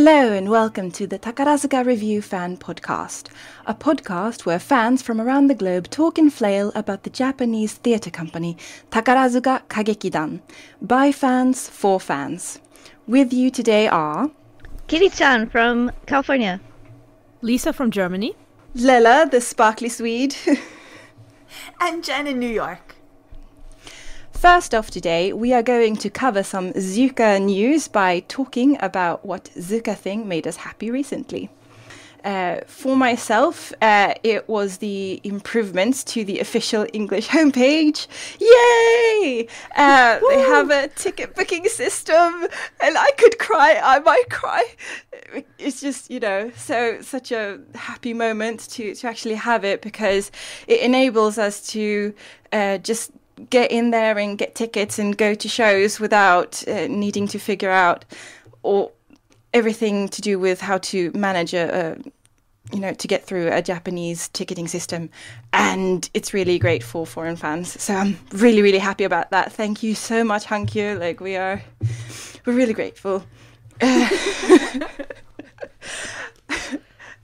Hello and welcome to the Takarazuka Review Fan Podcast, a podcast where fans from around the globe talk and flail about the Japanese theatre company Takarazuka Kagekidan, by fans for fans. With you today are Kitty-chan from California, Lisa from Germany, Lela, the sparkly Swede, and Jen in New York. First off today, we are going to cover some Zuka news by talking about what Zuka thing made us happy recently. For myself, it was the improvements to the official English homepage. Yay! They have a ticket booking system, and I could cry. I might cry. It's just, such a happy moment to actually have it, because it enables us to just get in there and get tickets and go to shows without needing to figure out everything to do with how to manage to get through a Japanese ticketing system. And it's really great for foreign fans. So I'm really, really happy about that. Thank you so much, Hankyu. We're really grateful.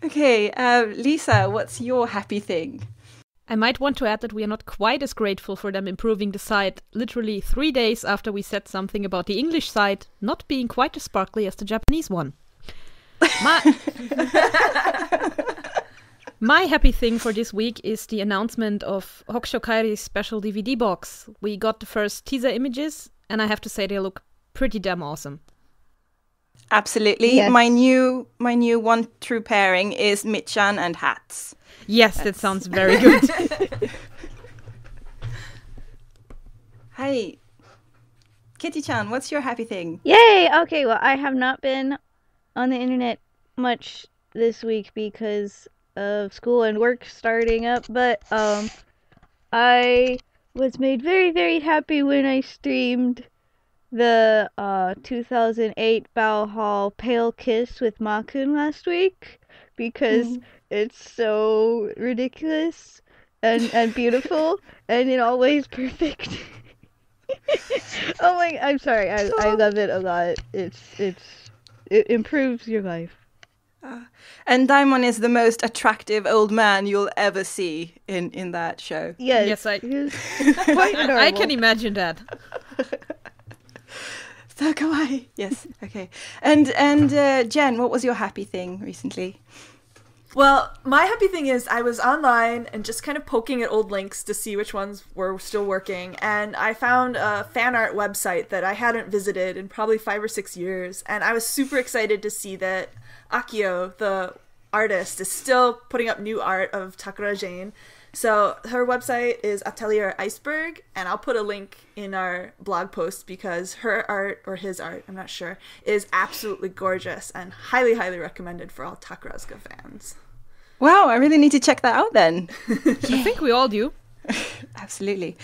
Okay, Lisa, what's your happy thing? I might want to add that we are not quite as grateful for them improving the site literally 3 days after we said something about the English site not being quite as sparkly as the Japanese one. My happy thing for this week is the announcement of Hokusho Kairi's special DVD box. We got the first teaser images, and I have to say they look pretty damn awesome. Absolutely. Yes. My new one true pairing is Michan and hats. Yes, that sounds very good. Hi. Kitty-chan, what's your happy thing? Yay! Okay, well, I have not been on the internet much this week because of school and work starting up, but I was made very, very happy when I streamed the 2008 Valhalla Pale Kiss with Makun last week, because it's so ridiculous and beautiful and in all ways perfect. Oh my, I'm sorry, I love it a lot. It improves your life. And Daimon is the most attractive old man you'll ever see in that show. Yes, I can imagine that. So kawaii. Yes, okay. And Jen, what was your happy thing recently? Well, my happy thing is I was online and just kind of poking at old links to see which ones were still working, and I found a fan art website that I hadn't visited in probably 5 or 6 years, and I was super excited to see that Akio, the artist, is still putting up new art of Takara Jane. So her website is Atelier Iceberg, and I'll put a link in our blog post because her art, or his art, I'm not sure, is absolutely gorgeous and highly, highly recommended for all Takarazuka fans. Wow, I really need to check that out then. I think we all do. Absolutely.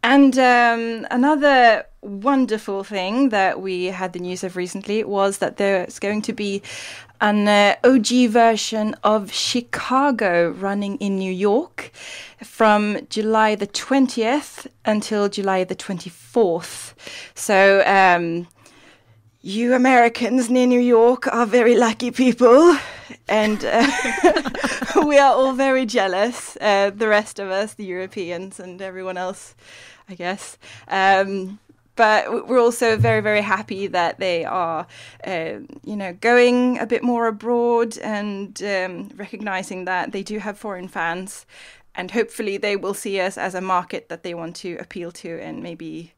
And another wonderful thing that we had the news of recently was that there's going to be an OG version of Chicago running in New York from July the 20th until July the 24th. So you Americans near New York are very lucky people, and we are all very jealous, the rest of us, the Europeans and everyone else, I guess. But we're also very, very happy that they are, going a bit more abroad and recognizing that they do have foreign fans. And hopefully they will see us as a market that they want to appeal to and maybe,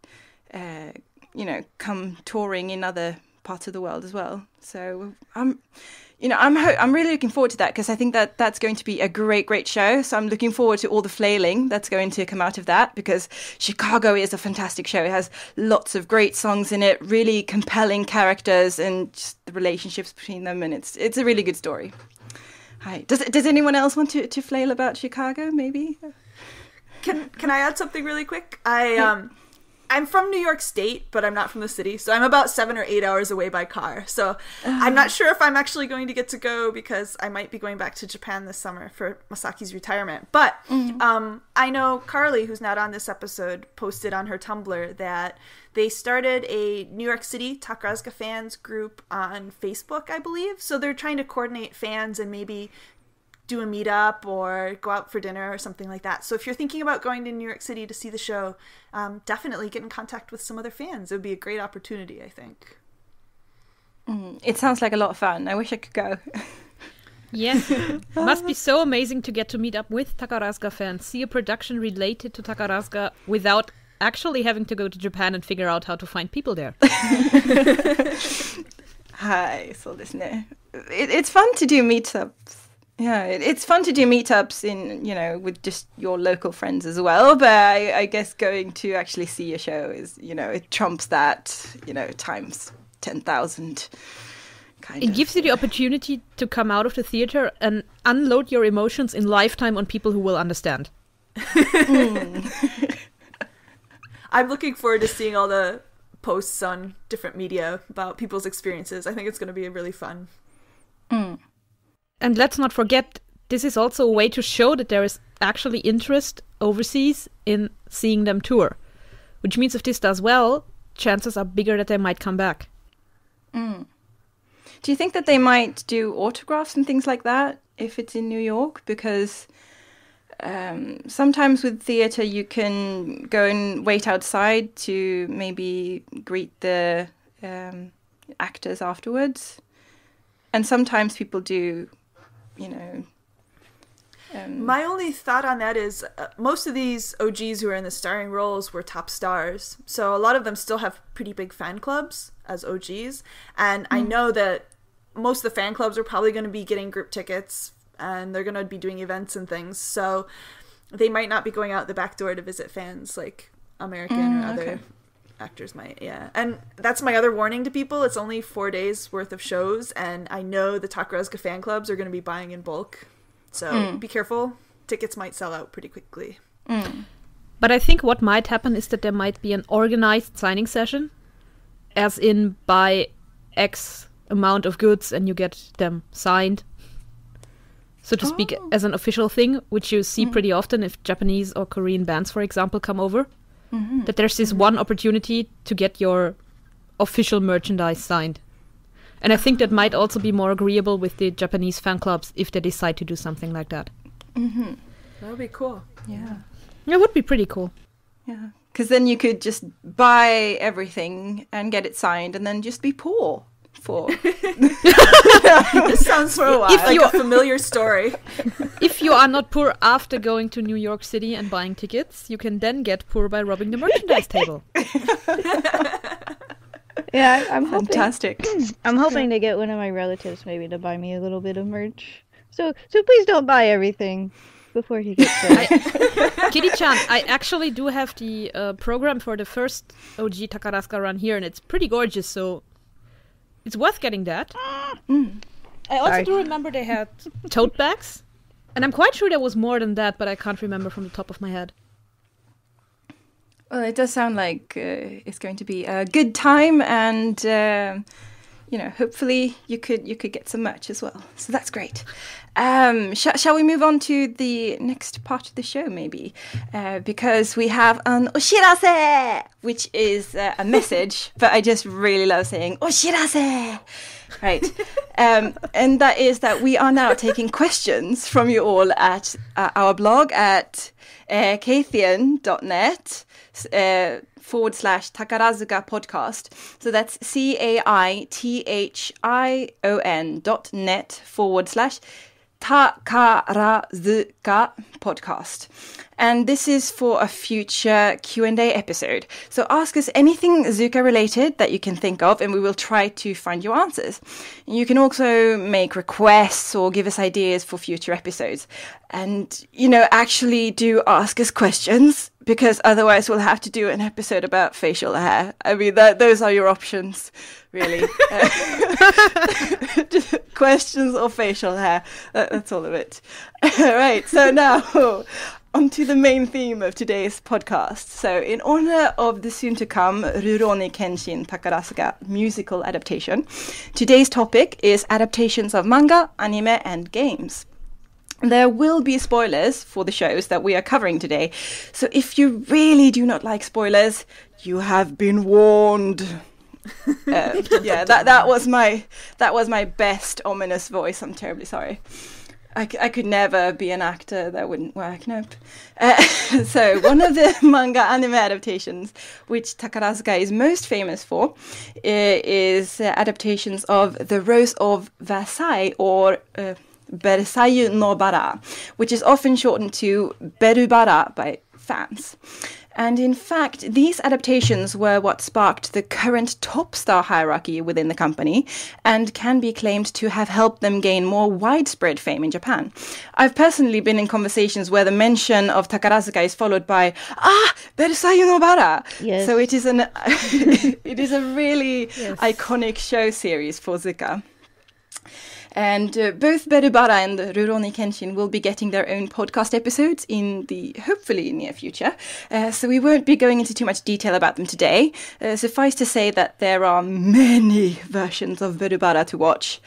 come touring in other parts of the world as well. So I'm really looking forward to that, because I think that that's going to be a great, great show. So I'm looking forward to all the flailing that's going to come out of that, because Chicago is a fantastic show. It has lots of great songs in it, really compelling characters, and just the relationships between them, and it's a really good story. Hi. Does anyone else want to flail about Chicago? Maybe. Can I add something really quick? I'm from New York State, but I'm not from the city, so I'm about 7 or 8 hours away by car. So I'm not sure if I'm actually going to get to go because I might be going back to Japan this summer for Masaki's retirement. But I know Carly, who's not on this episode, posted on her Tumblr that they started a New York City Takarazuka fans group on Facebook, I believe. So they're trying to coordinate fans and maybe do a meetup or go out for dinner or something like that. So if you're thinking about going to New York City to see the show, definitely get in contact with some other fans. It would be a great opportunity, I think. It sounds like a lot of fun. I wish I could go. Yes, must be so amazing to get to meet up with Takarazuka fans, see a production related to Takarazuka without actually having to go to Japan and figure out how to find people there. Hi, so listen. It's fun to do meetups. Yeah, it's fun to do meetups in, with just your local friends as well. But I guess going to actually see a show is, it trumps that, times 10,000. It gives you the opportunity to come out of the theater and unload your emotions in lifetime on people who will understand. I'm looking forward to seeing all the posts on different media about people's experiences. I think it's going to be really fun. And let's not forget, this is also a way to show that there is actually interest overseas in seeing them tour. Which means if this does well, chances are bigger that they might come back. Do you think that they might do autographs and things like that if it's in New York? Because sometimes with theatre you can go and wait outside to maybe greet the actors afterwards. And sometimes people do, My only thought on that is most of these OGs who are in the starring roles were top stars. So a lot of them still have pretty big fan clubs as OGs. And I know that most of the fan clubs are probably going to be getting group tickets and they're going to be doing events and things. So they might not be going out the back door to visit fans like American or other actors might. Yeah. And that's my other warning to people. It's only 4 days worth of shows. And I know the Takarazuka fan clubs are going to be buying in bulk. So be careful. Tickets might sell out pretty quickly. But I think what might happen is that there might be an organized signing session, as in buy X amount of goods and you get them signed, so to speak, as an official thing, which you see pretty often if Japanese or Korean bands, for example, come over. That there's this one opportunity to get your official merchandise signed. And I think that might also be more agreeable with the Japanese fan clubs if they decide to do something like that. That would be cool. Yeah. It would be pretty cool. Yeah. Because then you could just buy everything and get it signed and then just be poor for... This sounds for a while like a familiar story. If you are not poor after going to New York City and buying tickets, you can then get poor by robbing the merchandise table. Yeah, I'm hoping. Fantastic. I'm hoping to get one of my relatives maybe to buy me a little bit of merch. So please don't buy everything before he gets there. Kitty-chan, I actually do have the program for the first OG Takarazuka run here, and it's pretty gorgeous, so it's worth getting that. I also do remember they had tote bags, and I'm quite sure there was more than that, but I can't remember from the top of my head. Well, it does sound like it's going to be a good time, and hopefully you could get some merch as well. So that's great. Shall we move on to the next part of the show, maybe? Because we have an oshirase, which is a message, but I just really love saying oshirase. Right. And that is that we are now taking questions from you all at our blog at kathian.net. /Takarazuka podcast. So that's CAITHION.net/Takarazuka podcast. And this is for a future Q&A episode. So ask us anything Zuka related that you can think of, and we will try to find your answers. You can also make requests or give us ideas for future episodes. And, actually do ask us questions, because otherwise we'll have to do an episode about facial hair. I mean, those are your options, really. Questions or facial hair. That's all of it. Right, so now onto the main theme of today's podcast. So, in honor of the soon-to-come Rurouni Kenshin Takarazuka musical adaptation, today's topic is adaptations of manga, anime, and games. There will be spoilers for the shows that we are covering today, so if you really do not like spoilers, you have been warned. That was my best ominous voice. I'm terribly sorry. I could never be an actor. That wouldn't work. Nope. So one of the manga anime adaptations, which Takarazuka is most famous for, is adaptations of The Rose of Versailles, or Versailles no Bara, which is often shortened to Berubara by fans. And in fact, these adaptations were what sparked the current top star hierarchy within the company and can be claimed to have helped them gain more widespread fame in Japan. I've personally been in conversations where the mention of Takarazuka is followed by, Versailles no Bara! Yes. So it is it is a really iconic show series for Zuka. And both Berubara and Rurouni Kenshin will be getting their own podcast episodes in the hopefully near future. So we won't be going into too much detail about them today. Suffice to say that there are many versions of Berubara to watch,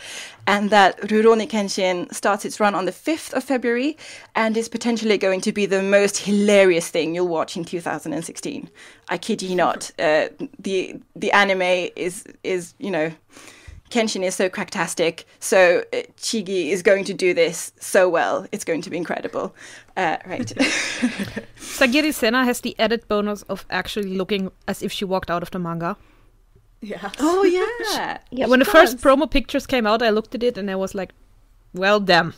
and that Rurouni Kenshin starts its run on the 5th of February and is potentially going to be the most hilarious thing you'll watch in 2016. I kid you not. The anime is Kenshin is so cracktastic, so Chigi is going to do this so well. It's going to be incredible. Right. Sagiri Senna has the added bonus of actually looking as if she walked out of the manga. Yeah. Oh, yeah. Yep. When the first promo pictures came out, I looked at it and I was like, well, damn.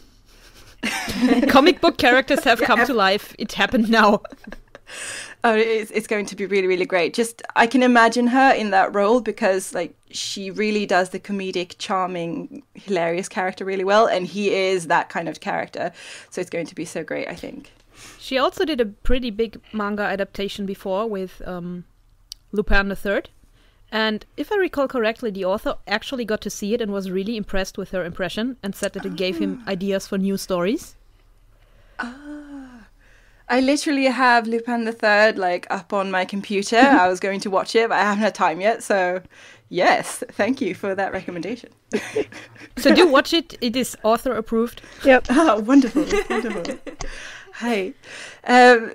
Comic book characters have come to life. It happened now. Oh, it's going to be really, really great. Just, I can imagine her in that role because, she really does the comedic, charming, hilarious character really well, and he is that kind of character. So it's going to be so great, I think. She also did a pretty big manga adaptation before with Lupin III. And if I recall correctly, the author actually got to see it and was really impressed with her impression and said that it gave him ideas for new stories. I literally have Lupin III up on my computer. I was going to watch it, but I haven't had time yet. So, yes, thank you for that recommendation. So do watch it. It is author approved. Yep. Oh, wonderful, wonderful. Hi.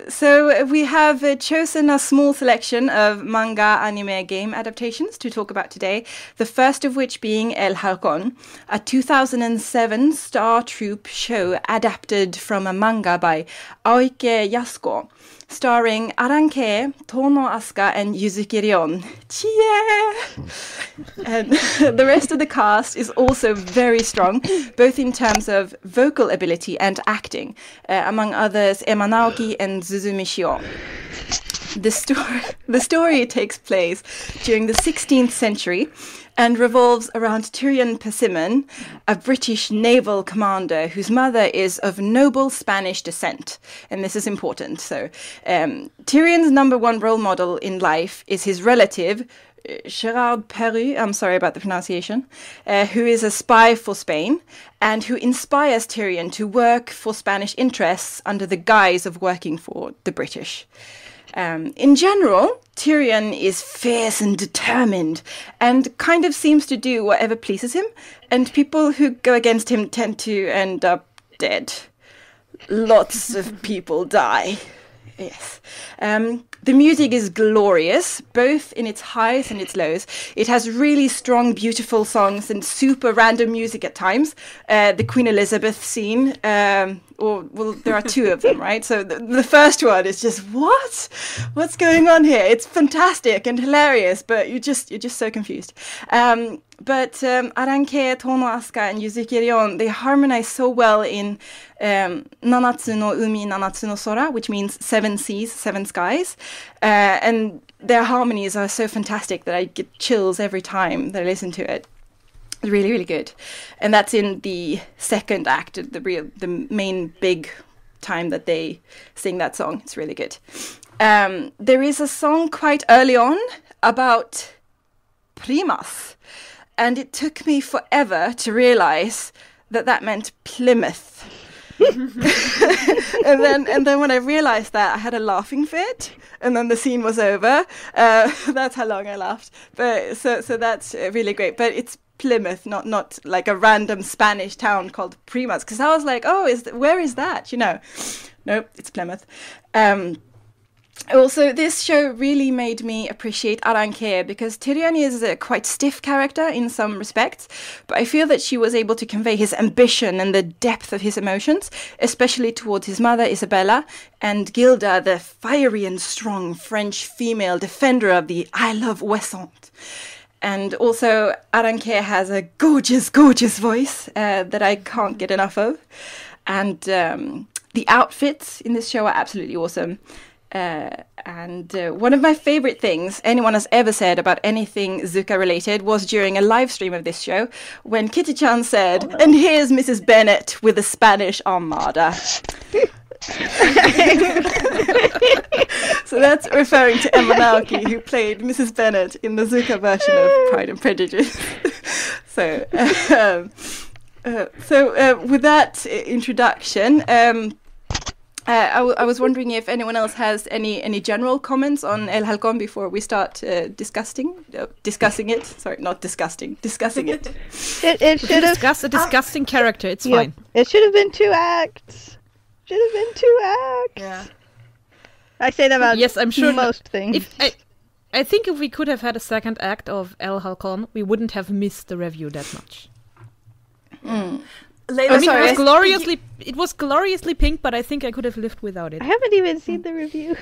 So we have chosen a small selection of manga, anime, game adaptations to talk about today. The first of which being El Halcon, a 2007 Star Troop show adapted from a manga by Aoike Yasuko, starring Aranke, Tono Asuka, and Yuzuki Ryon. Chie! And the rest of the cast is also very strong, both in terms of vocal ability and acting, among others Emma Naoki and Zuzumi Shio. The story takes place during the 16th century and revolves around Tyrion Persimmon, a British naval commander whose mother is of noble Spanish descent. And this is important. So Tyrion's number one role model in life is his relative, Gerard Peru, I'm sorry about the pronunciation, who is a spy for Spain and who inspires Tyrion to work for Spanish interests under the guise of working for the British. In general, Tyrion is fierce and determined and kind of seems to do whatever pleases him, and people who go against him tend to end up dead. Lots of people die. Yes. The music is glorious, both in its highs and its lows. It has really strong, beautiful songs and super random music at times. The Queen Elizabeth scene, there are two of them, right? So the first one is just, what? What's going on here? It's fantastic and hilarious, but you're just so confused. But Aranke, Tono Asuka, and Yuzuki Ryon, they harmonize so well in Nanatsu no Umi, Nanatsu no Sora, which means 7 seas, 7 skies. And their harmonies are so fantastic that I get chills every time that I listen to it. Really, really good. And that's in the second act, the main big time that they sing that song. It's really good. There is a song quite early on about Primas. And it took me forever to realize that meant Plymouth. and then when I realized that, I had a laughing fit, and then the scene was over. That's how long I laughed. But so that's really great. But it's Plymouth, not like a random Spanish town called Primas, because I was like, oh, where is that? Nope, it's Plymouth. Also, this show really made me appreciate Aranke, because Tyrion is a quite stiff character in some respects, but I feel that she was able to convey his ambition and the depth of his emotions, especially towards his mother Isabella, and Gilda, the fiery and strong French female defender of the I Love Ouessant. And also, Aranke has a gorgeous, gorgeous voice that I can't get enough of. And the outfits in this show are absolutely awesome. And one of my favorite things anyone has ever said about anything Zuka related was during a live stream of this show, when Kitty-chan said, "And here's Mrs. Bennet with the Spanish Armada." So that's referring to Emma Naoki, who played Mrs. Bennet in the Zuka version of Pride and Prejudice. So with that introduction, I was wondering if anyone else has any general comments on El Halcon before we start discussing it. Sorry, not disgusting. Discussing it. It should have Discuss a disgusting character. It's fine. It should have been 2 acts. Should have been 2 acts. Yeah. I say that about Yes, I'm sure most things. I think if we could have had a second act of El Halcon, we wouldn't have missed the review that much. Layla, It was gloriously pink, but I think I could have lived without it. I haven't even seen the review.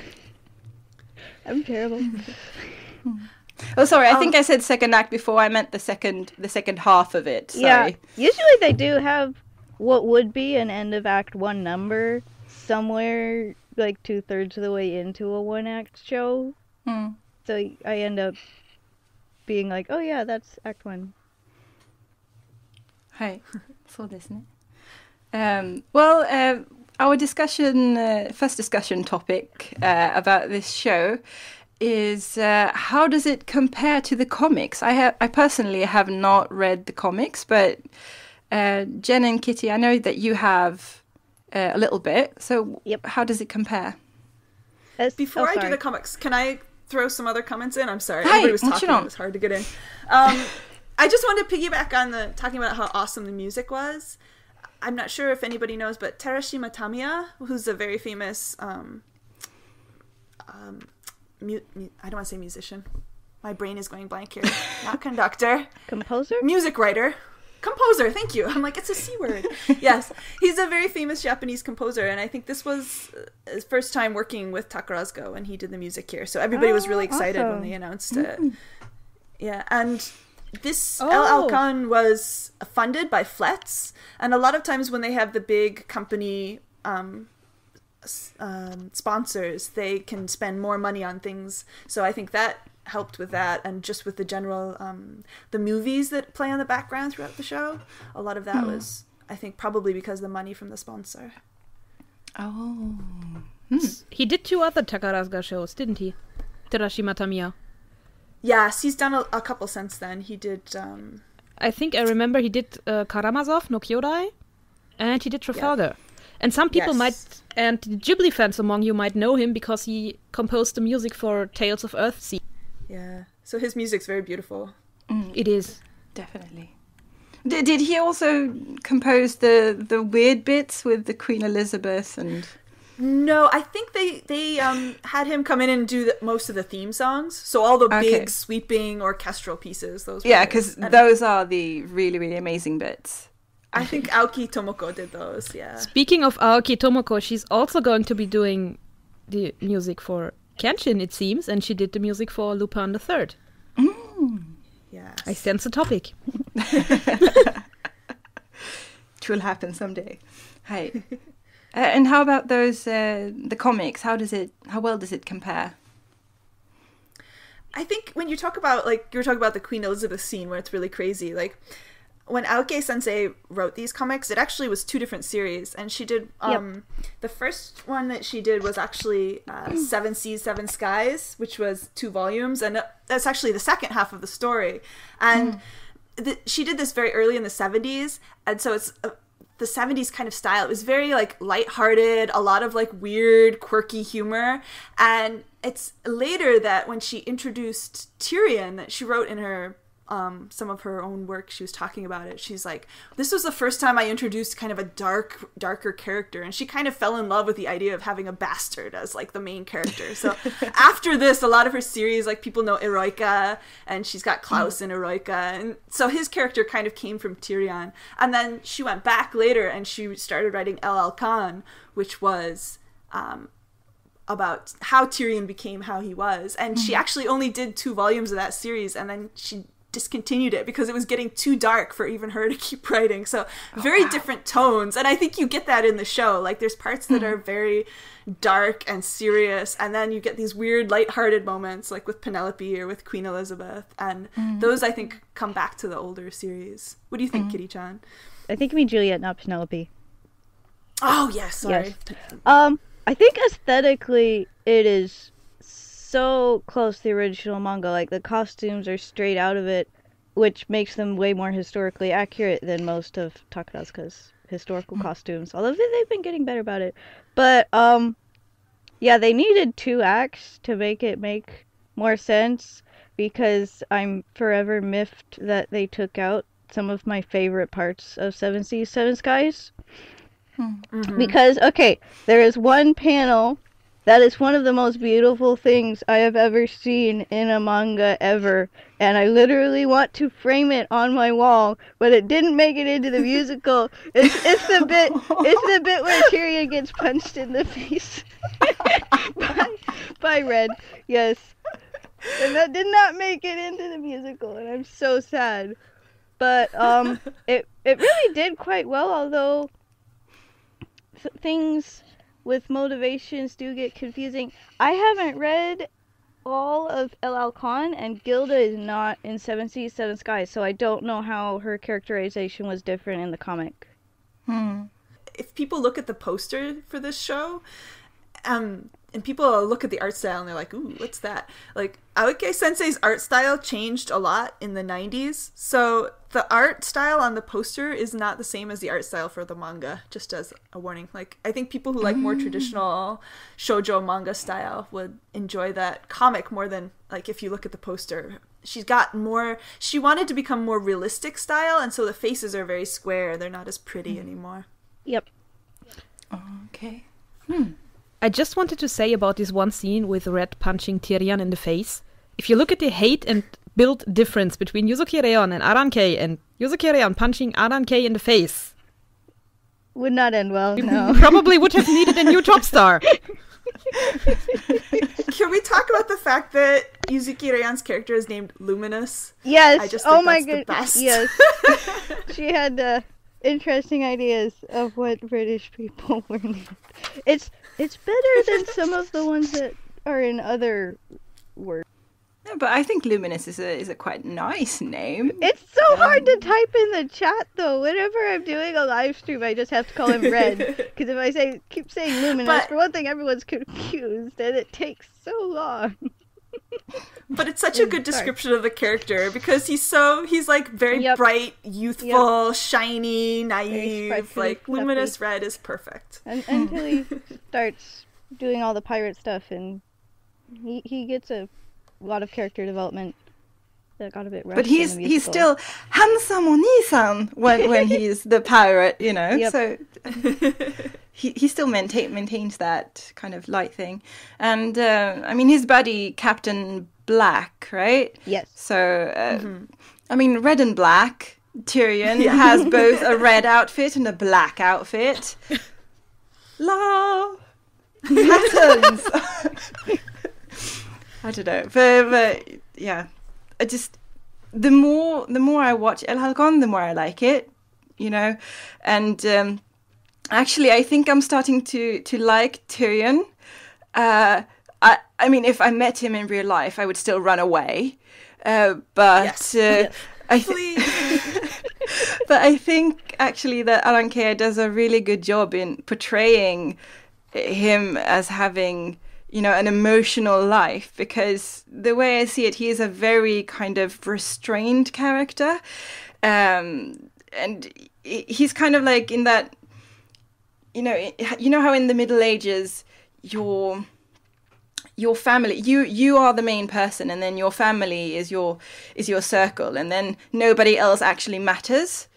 I'm terrible. Oh, sorry. I think I said second act before. I meant the second half of it. Sorry. Yeah. Usually they do have what would be an end of Act 1 number somewhere like 2/3 of the way into a 1-act show. So I end up being like, oh yeah, that's Act 1. Hi. So isn't it? Our first discussion topic about this show is how does it compare to the comics? I personally have not read the comics, but Jen and Kitty, I know that you have a little bit. So How does it compare? Before I do the comics, can I throw some other comments in? I'm sorry. Hi, Everybody was talking. It was hard to get in. I just wanted to piggyback on talking about how awesome the music was. I'm not sure if anybody knows, but Terashima Tamiya, who's a very famous, I don't want to say musician. My brain is going blank here. Not conductor. Composer? Music writer. Composer, thank you. I'm like, it's a C word. Yes, he's a very famous Japanese composer, and I think this was his first time working with Takarazuka when he did the music here. So everybody was really excited when they announced it. Yeah, and this El Halcon was funded by Flets, and a lot of times when they have the big company sponsors, they can spend more money on things. So I think that helped with that, and just with the general the movies that play on the background throughout the show, a lot of that was, I think, probably because of the money from the sponsor. He did 2 other Takarazuka shows, didn't he? Terashima Tamiya. Yes, he's done a couple since then. He did I think I remember he did Karamazov no Kyodai, and he did Trafalgar. And some people and the Ghibli fans among you might know him because he composed the music for Tales of Earthsea. Yeah, so his music's very beautiful. It is. Definitely. Did he also compose the weird bits with the Queen Elizabeth and... No, I think they had him come in and do most of the theme songs. So all the big sweeping orchestral pieces. Those. Yeah, because those are the really, really amazing bits. I think Aoki Tomoko did those. Yeah. Speaking of Aoki Tomoko, she's also going to be doing the music for Kenshin, it seems, and she did the music for Lupin III. Yes. I sense a topic. It will happen someday. Hi. And how about those the comics? How well does it compare? I think when you talk about, like, you were talking about the Queen Elizabeth scene where it's really crazy, like, when Aoki Sensei wrote these comics, it actually was 2 different series, and she did the first one that she did was actually 7 Seas, 7 Skies, which was 2 volumes, and that's actually the second half of the story. And she did this very early in the 70s, and so it's the 70s kind of style. It was very like lighthearted, a lot of like weird, quirky humor. And it's later that when she introduced Tyrion, that she wrote in her some of her own work, she was talking about it. She's like, this was the first time I introduced kind of a darker character, and she kind of fell in love with the idea of having a bastard as like the main character. So after this, a lot of her series, like people know Eroica, and she's got Klaus in Eroica, and so his character kind of came from Tyrion. And then she went back later and she started writing El Halcon, which was about how Tyrion became how he was. And she actually only did 2 volumes of that series, and then she discontinued it because it was getting too dark for even her to keep writing. So very different tones, and I think you get that in the show. Like there's parts that are very dark and serious, and then you get these weird lighthearted moments like with Penelope or with Queen Elizabeth, and those I think come back to the older series. What do you think, Kitty-chan? I think you mean Juliet, not Penelope. Oh yes, sorry. Yes. I think aesthetically it is so close to the original manga. Like the costumes are straight out of it, which makes them way more historically accurate than most of Takarazuka's historical costumes. Although they've been getting better about it. But yeah, they needed 2 acts to make it make more sense, because I'm forever miffed that they took out some of my favorite parts of Seven Seas, Seven Skies. Because, okay, there is one panel that is one of the most beautiful things I have ever seen in a manga ever, and I literally want to frame it on my wall, but it didn't make it into the musical. It's the bit where Tyrion gets punched in the face by Red. Yes. And that did not make it into the musical, and I'm so sad. But it really did quite well, although things with motivations do get confusing. I haven't read all of El Halcon, and Gilda is not in Seven Seas, Seven Skies, so I don't know how her characterization was different in the comic. If people look at the poster for this show, and people look at the art style and they're like, ooh, what's that? Like, Aoki Sensei's art style changed a lot in the 90s. So the art style on the poster is not the same as the art style for the manga, just as a warning. Like, I think people who like more traditional shoujo manga style would enjoy that comic more than, like, if you look at the poster. She wanted to become more realistic style, and so the faces are very square. They're not as pretty anymore. Yep. Okay. I just wanted to say about this one scene with Red punching Tyrion in the face. If you look at the hate and build difference between Yuzuki Reon and Arankei, and Yuzuki Reon punching Arankei in the face, Would not end well, no. probably would have needed a new top star. Can we talk about the fact that Yuzuki Reon's character is named Luminous? Yes. I just think oh my that's the best. Yes. She had interesting ideas of what British people were named. It's better than some of the ones that are in other words. No, but I think Luminous is a quite nice name. It's so hard to type in the chat, though. Whenever I'm doing a live stream, I just have to call him Red. Because if I keep saying Luminous, for one thing, everyone's confused, and it takes so long. But it's such a good description of the character, because he's like very bright, youthful, shiny, naive. Like, Luminous Red is perfect. Until he starts doing all the pirate stuff, and he gets a lot of character development that got a bit rushed. But he's still handsome Oni-san when he's the pirate, you know. Yep. So he still maintains that kind of light thing. And I mean, his buddy Captain Black, right? Yes. So I mean, red and black. Tyrion has both a red outfit and a black outfit. Love patterns. I don't know, but yeah, I just the more I watch El Halcon, the more I like it, you know, and actually I think I'm starting to like Tyrion. I mean, if I met him in real life, I would still run away, but yes. But I think actually that Arankei does a really good job in portraying him as having, you know, an emotional life, because the way I see it, he is a very kind of restrained character. And he's kind of like in that, you know how in the Middle Ages your family, you are the main person, and then your family is your circle, and then nobody else actually matters.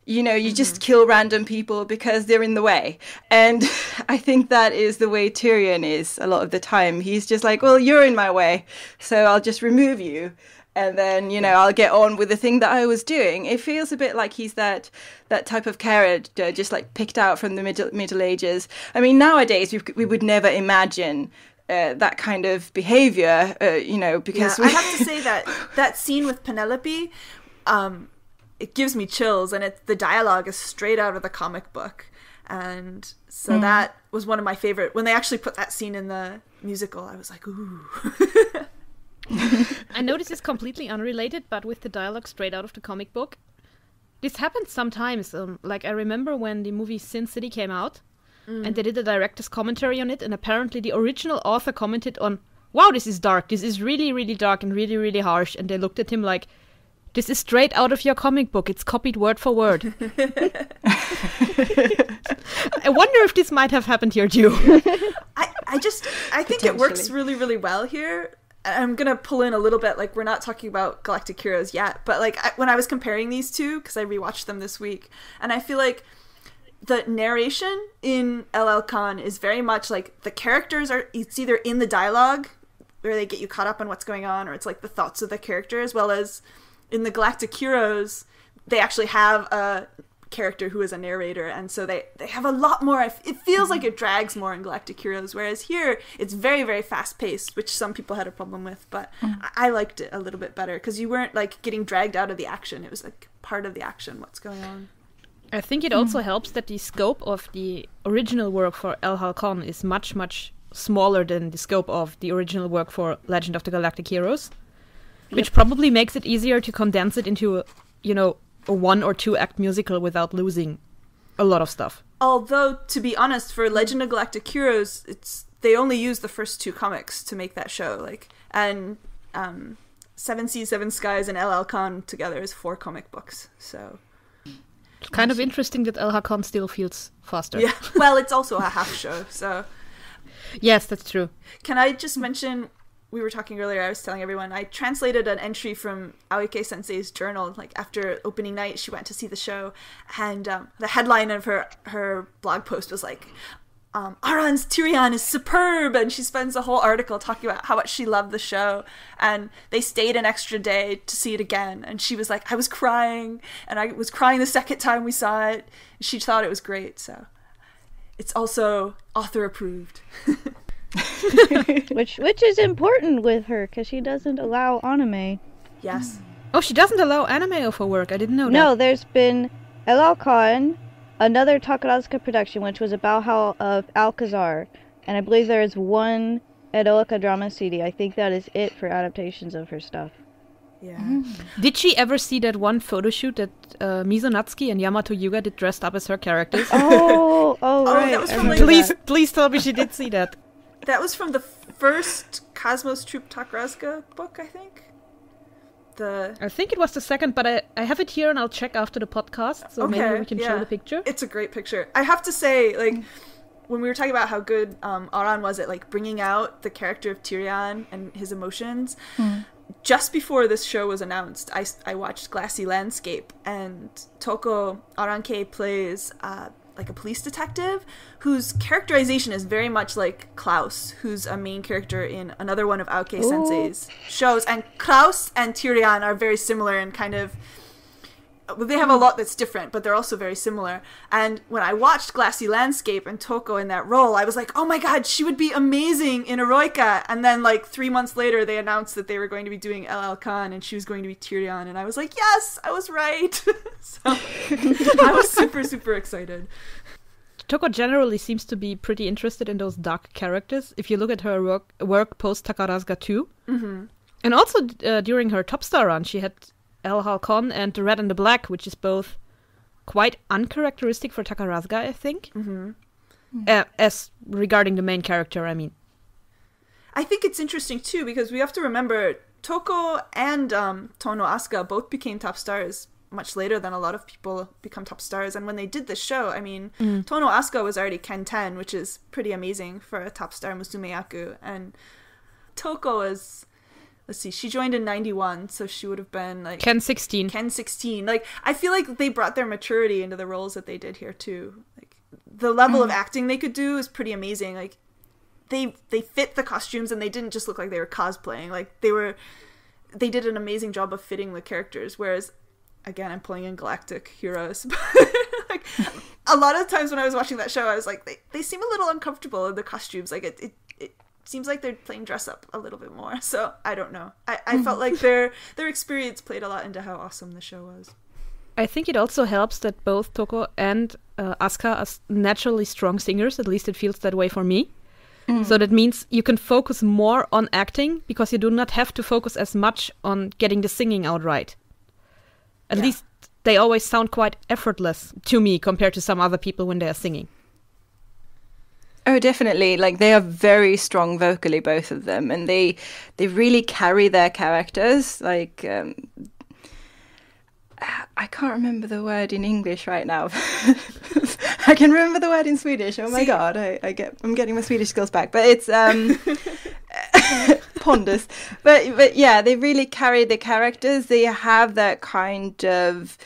You just kill random people because they're in the way. And I think that is the way Tyrion is a lot of the time. He's just like, well, you're in my way, so I'll just remove you. And then, I'll get on with the thing that I was doing. It feels a bit like he's that type of character, just like picked out from the Middle Ages. I mean, nowadays we would never imagine that kind of behavior, because I have to say that scene with Penelope, it gives me chills, and the dialogue is straight out of the comic book. And so that was one of my favorite. When they actually put that scene in the musical, I was like, ooh. I know this is completely unrelated, but with the dialogue straight out of the comic book, this happens sometimes. Like, I remember when the movie Sin City came out, and they did a director's commentary on it, and apparently the original author commented on, wow, this is dark. This is really, really dark and really, really harsh. And they looked at him like, this is straight out of your comic book. It's copied word for word. I wonder if this might have happened here too. I think it works really, really well here. I'm going to pull in a little bit, like, we're not talking about Galactic Heroes yet, but like when I was comparing these two, because I rewatched them this week, and I feel like the narration in Halcon is very much like the characters it's either in the dialogue where they get you caught up on what's going on, or it's like the thoughts of the character, as well as in the Galactic Heroes, they actually have a character who is a narrator, and so they have a lot more. It feels like it drags more in Galactic Heroes, whereas here it's very, very fast-paced, which some people had a problem with, but I liked it a little bit better, because you weren't like getting dragged out of the action. It was like part of the action, what's going on. I think it also helps that the scope of the original work for El Halcon is much, much smaller than the scope of the original work for Legend of the Galactic Heroes, which probably makes it easier to condense it into, a 1 or 2 act musical without losing a lot of stuff. Although, to be honest, for Legend of Galactic Heroes, they only used the first 2 comics to make that show. And Seven Seas, Seven Skies, and El Halcon together is 4 comic books. So it's kind of interesting that El Halcon still feels faster. Yeah, well, it's also a half show, so. Yes, that's true. Can I just mention, we were talking earlier, I was telling everyone, I translated an entry from Aoike Sensei's journal. Like, after opening night, she went to see the show, and the headline of her blog post was like, Aran's Tyrion is superb, and she spends a whole article talking about how much she loved the show, and they stayed an extra day to see it again, and she was like, I was crying, and I was crying the second time we saw it. She thought it was great, so it's also author approved. which is important with her, because she doesn't allow anime. Yes. Oh, she doesn't allow anime of her work. I didn't know that. No, there's been El Halcon, another Takarazuka production, which was about how of Alcazar, and I believe there is one Edoica drama CD. I think that is it for adaptations of her stuff. Yeah. Did she ever see that one photo shoot that Mizunatsuki and Yamato Yuga did dressed up as her characters? Right. That was from Please tell me she did see that. That was from the first Cosmos Troop Takarazuka book, I think. I think it was the second, but I have it here and I'll check after the podcast, so maybe we can show the picture. It's a great picture. I have to say, like, when we were talking about how good Aran was at, like, bringing out the character of Tyrion and his emotions, just before this show was announced, I watched Glassy Landscape, and Toko Aranke plays like a police detective whose characterization is very much like Klaus, who's a main character in another one of Aoke Sensei's shows. And Klaus and Tyrion are very similar and kind of, they have a lot that's different, but they're also very similar. And when I watched Glassy Landscape and Toko in that role, I was like, oh my god, she would be amazing in Eroica. And then like 3 months later, they announced that they were going to be doing El Halcon and she was going to be Tyrion. And I was like, yes, I was right. So I was super, super excited. Toko generally seems to be pretty interested in those dark characters. If you look at her work post Takarazuka 2. Mm-hmm. And also during her Top Star run, she had El Halcon and The Red and the Black, which is both quite uncharacteristic for Takarazuka, I think. Mm-hmm. As regarding the main character, I mean. I think it's interesting, too, because we have to remember Toko and Tono Asuka both became top stars much later than a lot of people become top stars. And when they did this show, I mean, Tono Asuka was already Ken 10, which is pretty amazing for a top star Musume Yaku. And Toko is, let's see, she joined in 91, so she would have been like Ken 16. Ken 16. Like, I feel like they brought their maturity into the roles that they did here too. Like, the level of acting they could do is pretty amazing. Like, they fit the costumes, and they didn't just look like they were cosplaying. Like, they did an amazing job of fitting the characters. Whereas, again, I'm pulling in Galactic heroes. Like, a lot of times when I was watching that show, I was like, they seem a little uncomfortable in the costumes. Like, it seems like they're playing dress up a little bit more. So I don't know. I felt like their experience played a lot into how awesome the show was. I think it also helps that both Toko and Asuka are naturally strong singers. At least it feels that way for me. So that means you can focus more on acting because you do not have to focus as much on getting the singing out right. At least they always sound quite effortless to me compared to some other people when they are singing. Oh, definitely. Like, they are very strong vocally, both of them, and they really carry their characters. Like, I can't remember the word in English right now. I can remember the word in Swedish. Oh my god, I'm getting my Swedish skills back. But it's Pondus. But yeah, they really carry the characters. They have that kind of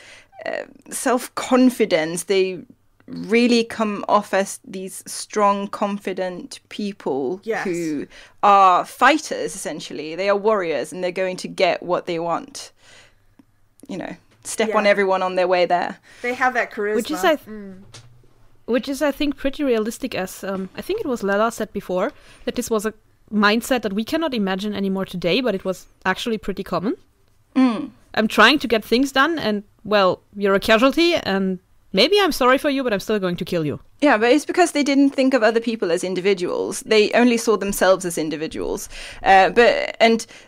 self-confidence. They really come off as these strong, confident people who are fighters, essentially. They are warriors, and they're going to get what they want. You know, step on everyone on their way there. They have that charisma. Which is, I think, pretty realistic, as I think it was Lela said before, that this was a mindset that we cannot imagine anymore today, but it was actually pretty common. I'm trying to get things done, and, well, you're a casualty, and maybe I'm sorry for you, but I'm still going to kill you. Yeah, but it's because they didn't think of other people as individuals. They only saw themselves as individuals. And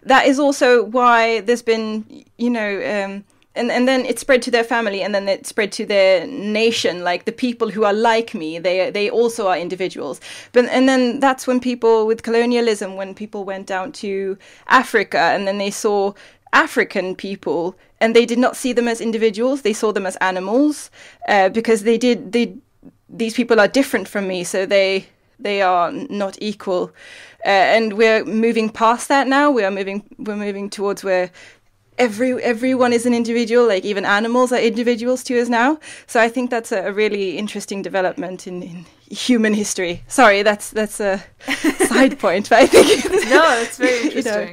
that is also why there's been, you know... And then it spread to their family, and then it spread to their nation. Like, the people who are like me, they also are individuals. And then that's when people, with colonialism, when people went down to Africa, and then they saw African people, and they did not see them as individuals. They saw them as animals, because these people are different from me, so they are not equal. And we're moving past that now. We're moving towards where everyone is an individual, like even animals are individuals to us now. So I think that's a really interesting development in human history. Sorry, that's a side point, but I think no, it's very interesting. You know,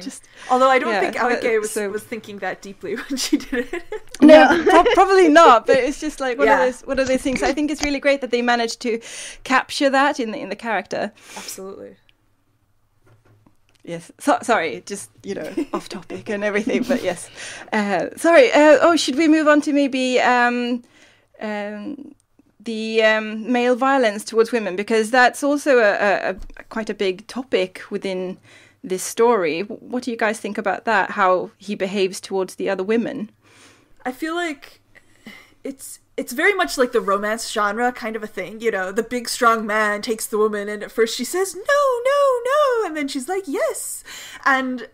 although I don't think Aoike was thinking that deeply when she did it. No, probably not. But it's just like one of those things. I think it's really great that they managed to capture that in the character. Absolutely. Yes. Sorry, just, you know, off topic and everything, but yes. Sorry. Should we move on to maybe the male violence towards women? Because that's also a quite a big topic within this story. What do you guys think about that? How he behaves towards the other women? I feel like it's very much like the romance genre kind of a thing, you know, the big strong man takes the woman, and at first she says, no, and then she's like, yes. And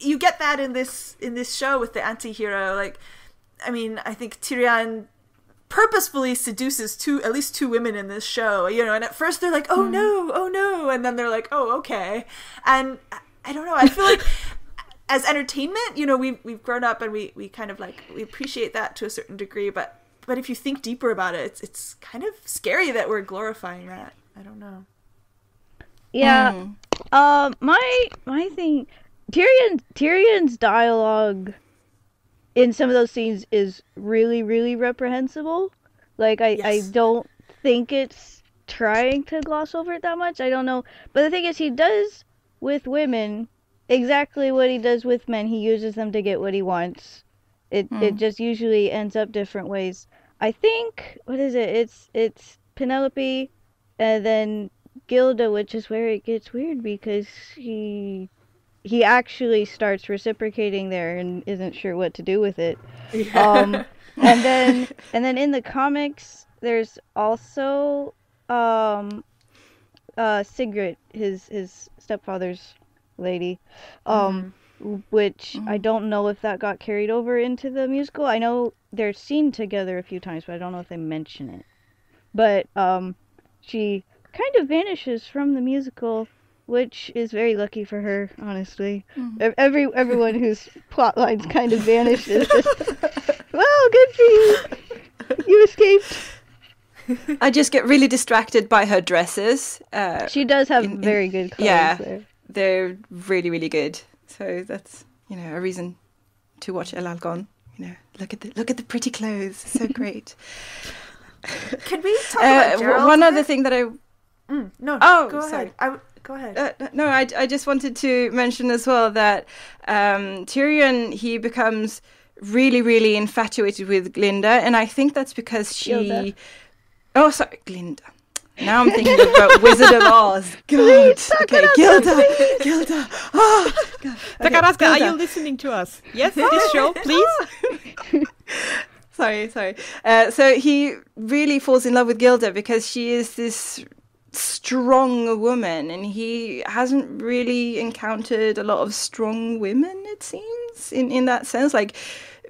you get that in this show with the anti-hero. Like, I mean, I think Tyrion purposefully seduces at least two women in this show, you know, and at first they're like, oh no, and then they're like, oh, okay. And I don't know, I feel like as entertainment, you know, we've grown up and we kind of like, we appreciate that to a certain degree, but if you think deeper about it, it's kind of scary that we're glorifying that. I don't know. Yeah. My thing, Tyrion's dialogue in some of those scenes is really, really reprehensible. Like, I don't think it's trying to gloss over it that much. I don't know. But the thing is, he does with women exactly what he does with men. He uses them to get what he wants. It just usually ends up different ways. I think, what is it? It's Penelope and then Gilda, which is where it gets weird because he actually starts reciprocating there and isn't sure what to do with it. Yeah. And then in the comics there's also Sigrid, his stepfather's lady. which I don't know if that got carried over into the musical. I know they're seen together a few times, but I don't know if they mention it. But she kind of vanishes from the musical, which is very lucky for her, honestly. Everyone whose plot lines kind of vanish is just, well, good for you. You escaped. I just get really distracted by her dresses. She does have very good clothes there. They're really, really good. So that's, a reason to watch El Halcon. Look at the pretty clothes. So great. Can we talk about Gerald? One other thing that I... No, go sorry. ahead. Go ahead. No, I just wanted to mention as well that Tyrion, he becomes really, really infatuated with Glinda, and I think that's because she... Gilda. Oh, sorry, Glinda. Now I'm thinking about Wizard of Oz. God. Please, Okay, Gilda. Oh, God. Okay, Takarazuka, are Gilda. you listening to us? Yes, this show, please. Sorry. So he really falls in love with Gilda because she is this strong woman, and he hasn't really encountered a lot of strong women, it seems, in that sense. Like,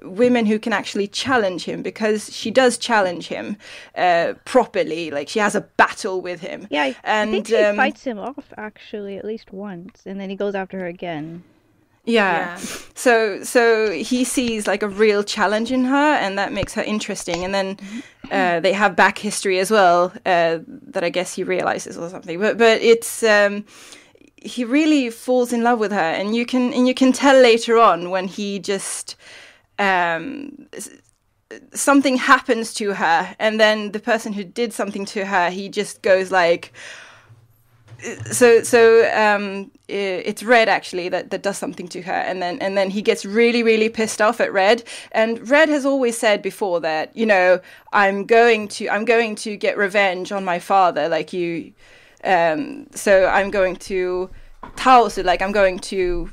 women who can actually challenge him, because she does challenge him properly. Like, she has a battle with him. Yeah, and I think she fights him off, actually, at least once, and then he goes after her again. Yeah. So he sees like a real challenge in her, and that makes her interesting. And then they have back history as well that I guess he realizes or something. But it's he really falls in love with her, and you can tell later on when he just something happens to her, and then the person who did something to her, he just goes like. So it's Red actually that does something to her, and then he gets really, really pissed off at Red. And Red has always said before that, I'm going to get revenge on my father, like you. So I'm going to Taos, like I'm going to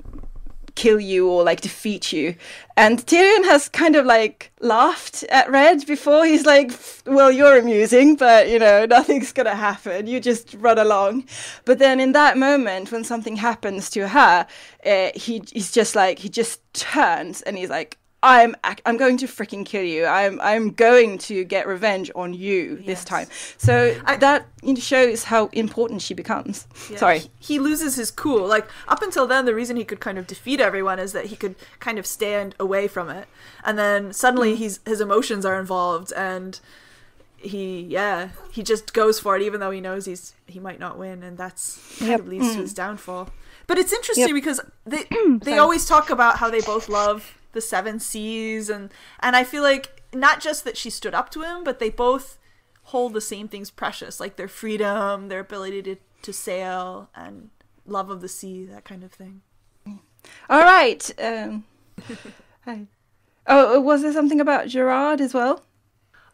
kill you or like defeat you. And Tyrion has kind of like laughed at Red before. He's like, well, you're amusing, but nothing's gonna happen, you just run along. But then in that moment when something happens to her, he's just like, he just turns and he's like, I'm going to freaking kill you. I'm going to get revenge on you this time. So that shows how important she becomes. Yeah. Sorry. He loses his cool. Like, up until then, the reason he could kind of defeat everyone is that he could kind of stand away from it. And then suddenly his emotions are involved, and he just goes for it, even though he knows he might not win, and that's kind of leads to his downfall. But it's interesting because they always talk about how they both love the Seven Seas, and I feel like not just that she stood up to him, but they both hold the same things precious, like their freedom, their ability to sail, and love of the sea, that kind of thing. All right. Hi. Oh, was there something about Gerard as well?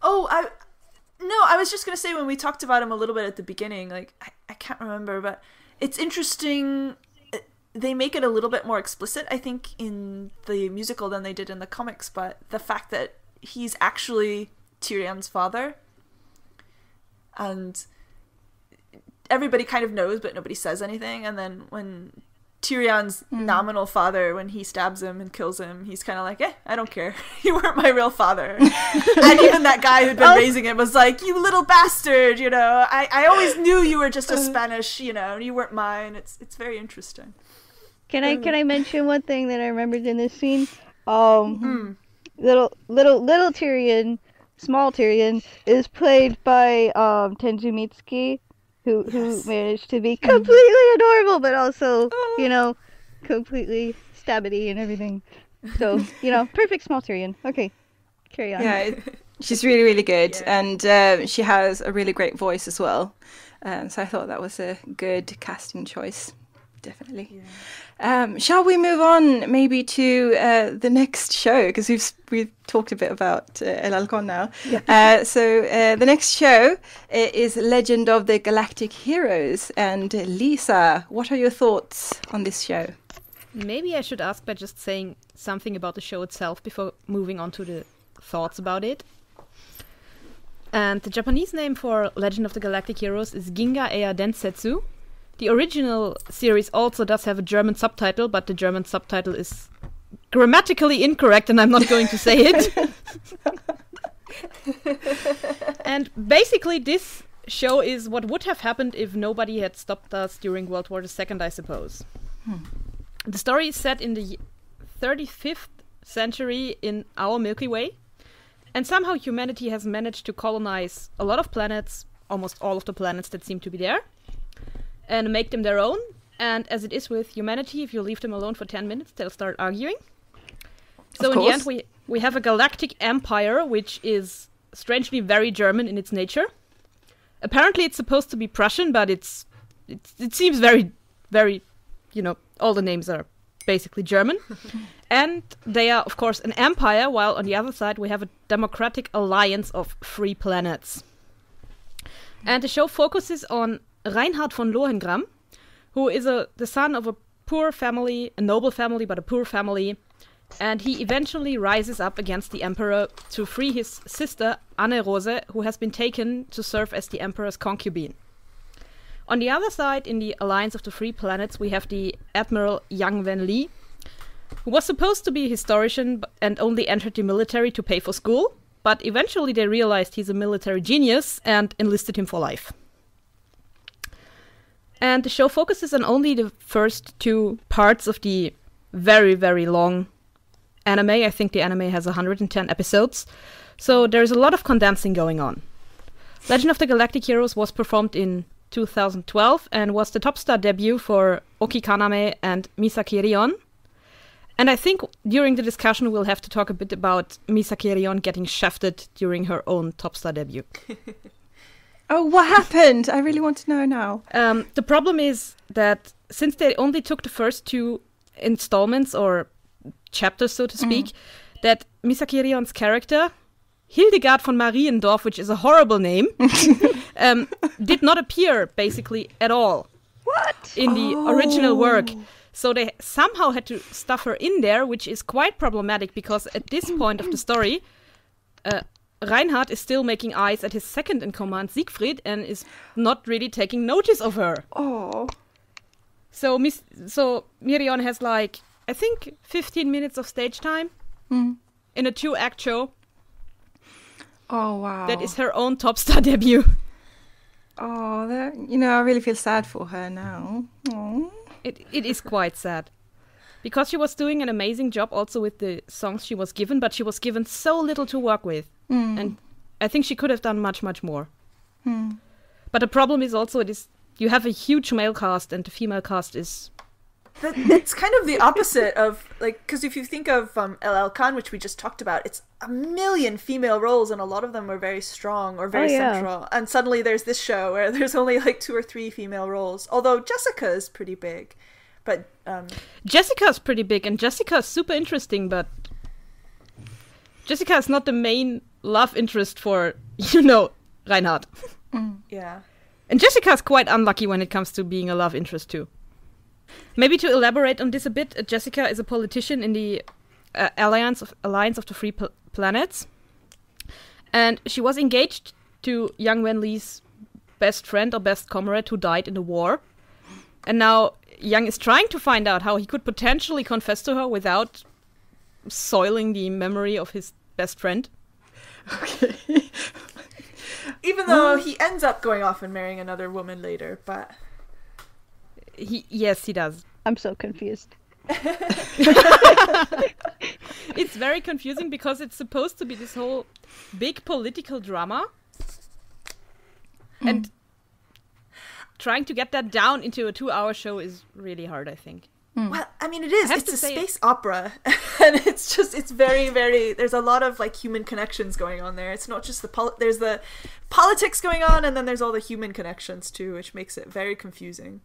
Oh, I was just gonna say, when we talked about him a little bit at the beginning, like I can't remember, but it's interesting. They make it a little bit more explicit, I think, in the musical than they did in the comics, but the fact that he's actually Tyrion's father, and everybody kind of knows, but nobody says anything. And then when Tyrion's nominal father, when he stabs him and kills him, he's kind of like, I don't care. You weren't my real father. And even that guy who'd been raising him was like, you little bastard, I always knew you were just a Spanish, you weren't mine. It's very interesting. Can I mention one thing that I remembered in this scene? Little Tyrion, small Tyrion, is played by Tenji Mitsuki, who managed to be completely adorable, but also, completely stabbity and everything. So, perfect small Tyrion. Okay, carry on. Yeah, she's really, really good, and she has a really great voice as well. So I thought that was a good casting choice, definitely. Yeah. Shall we move on maybe to the next show, because we've talked a bit about El Halcon now. Yeah. So the next show is Legend of the Galactic Heroes. And Lisa, what are your thoughts on this show? Maybe I should ask by just saying something about the show itself before moving on to the thoughts about it. And the Japanese name for Legend of the Galactic Heroes is Ginga Ea Densetsu. The original series also does have a German subtitle, but the German subtitle is grammatically incorrect, and I'm not going to say it. And basically, this show is what would have happened if nobody had stopped us during World War II, I suppose. The story is set in the 35th century in our Milky Way, and somehow humanity has managed to colonize a lot of planets, almost all of the planets that seem to be there, and make them their own. And as it is with humanity, if you leave them alone for 10 minutes, they'll start arguing. So in the end, we have a galactic empire, which is strangely very German in its nature. Apparently, it's supposed to be Prussian, but it seems very, very, all the names are basically German. And they are, of course, an empire, while on the other side, we have a democratic alliance of free planets. And the show focuses on Reinhard von Lohengrin, who is the son of a poor family, a noble family, but a poor family. And he eventually rises up against the emperor to free his sister, Anne Rose, who has been taken to serve as the emperor's concubine. On the other side, in the Alliance of the Free Planets, we have the Admiral Yang Wen-li, who was supposed to be a historian and only entered the military to pay for school, but eventually they realized he's a military genius and enlisted him for life. And the show focuses on only the first 2 parts of the very, very long anime. I think the anime has 110 episodes, so there's a lot of condensing going on. Legend of the Galactic Heroes was performed in 2012 and was the top star debut for Oki Kaname and Misaki Rion. And I think during the discussion we'll have to talk a bit about Misaki Rion getting shafted during her own top star debut. Oh, what happened? I really want to know now. The problem is that since they only took the first 2 installments or chapters, so to speak, that Misaki Rion's character, Hildegard von Mariendorf, which is a horrible name, did not appear basically at all. What? In the original work. So they somehow had to stuff her in there, which is quite problematic because at this point of the story, Reinhard is still making eyes at his second in command, Siegfried, and is not really taking notice of her. Oh. So Mirion has I think 15 minutes of stage time in a 2-act show. Oh, wow. That is her own top star debut. Oh, I really feel sad for her now. Oh. It is quite sad. Because she was doing an amazing job also with the songs she was given, but she was given so little to work with. And I think she could have done much, much more. But the problem is also you have a huge male cast and the female cast is... It's kind of the opposite of, because if you think of Halcon, which we just talked about, it's a million female roles and a lot of them are very strong or very central. And suddenly there's this show where there's only 2 or 3 female roles, although Jessica is pretty big. But Jessica is pretty big and Jessica is super interesting, but Jessica is not the main love interest for, Reinhard. Yeah. And Jessica is quite unlucky when it comes to being a love interest too. Maybe to elaborate on this a bit, Jessica is a politician in the Alliance of the Free Planets. And she was engaged to Yang Wen-li's best friend or best comrade who died in the war. And now Yang is trying to find out how he could potentially confess to her without soiling the memory of his best friend. Okay. Even though he ends up going off and marrying another woman later, but... Yes, he does. I'm so confused. It's very confusing because it's supposed to be this whole big political drama. And trying to get that down into a 2-hour show is really hard, I think. Well, I mean, it is. It's a space opera. And it's very, very... There's a lot of, human connections going on there. It's not just there's the politics going on, and then there's all the human connections, too, which makes it very confusing.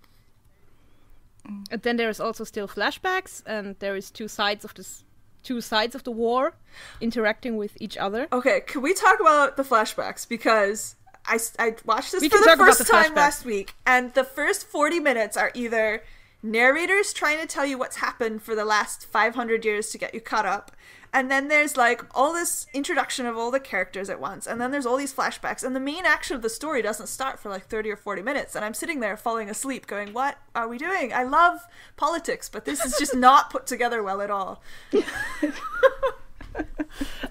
And then there is also still flashbacks, and there is two sides of the war interacting with each other. Okay, can we talk about the flashbacks? Because I watched this for the first time last week, and the first 40 minutes are either narrators trying to tell you what's happened for the last 500 years to get you caught up, And then there's like all this introduction of all the characters at once, and then there's all these flashbacks, and the main action of the story doesn't start for like 30 or 40 minutes, and I'm sitting there falling asleep going, what are we doing? I love politics, but this is just not put together well at all.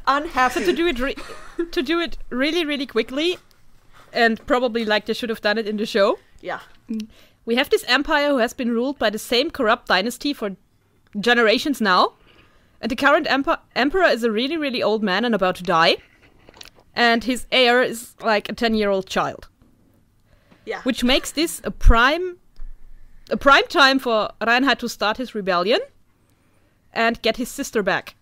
Unhappy. So to do it really, really quickly, and probably like they should have done it in the show. Yeah. We have this empire who has been ruled by the same corrupt dynasty for generations now. And the current emperor is a really, really old man and about to die. And his heir is like a 10-year-old child. Yeah. Which makes this a prime time for Reinhard to start his rebellion and get his sister back.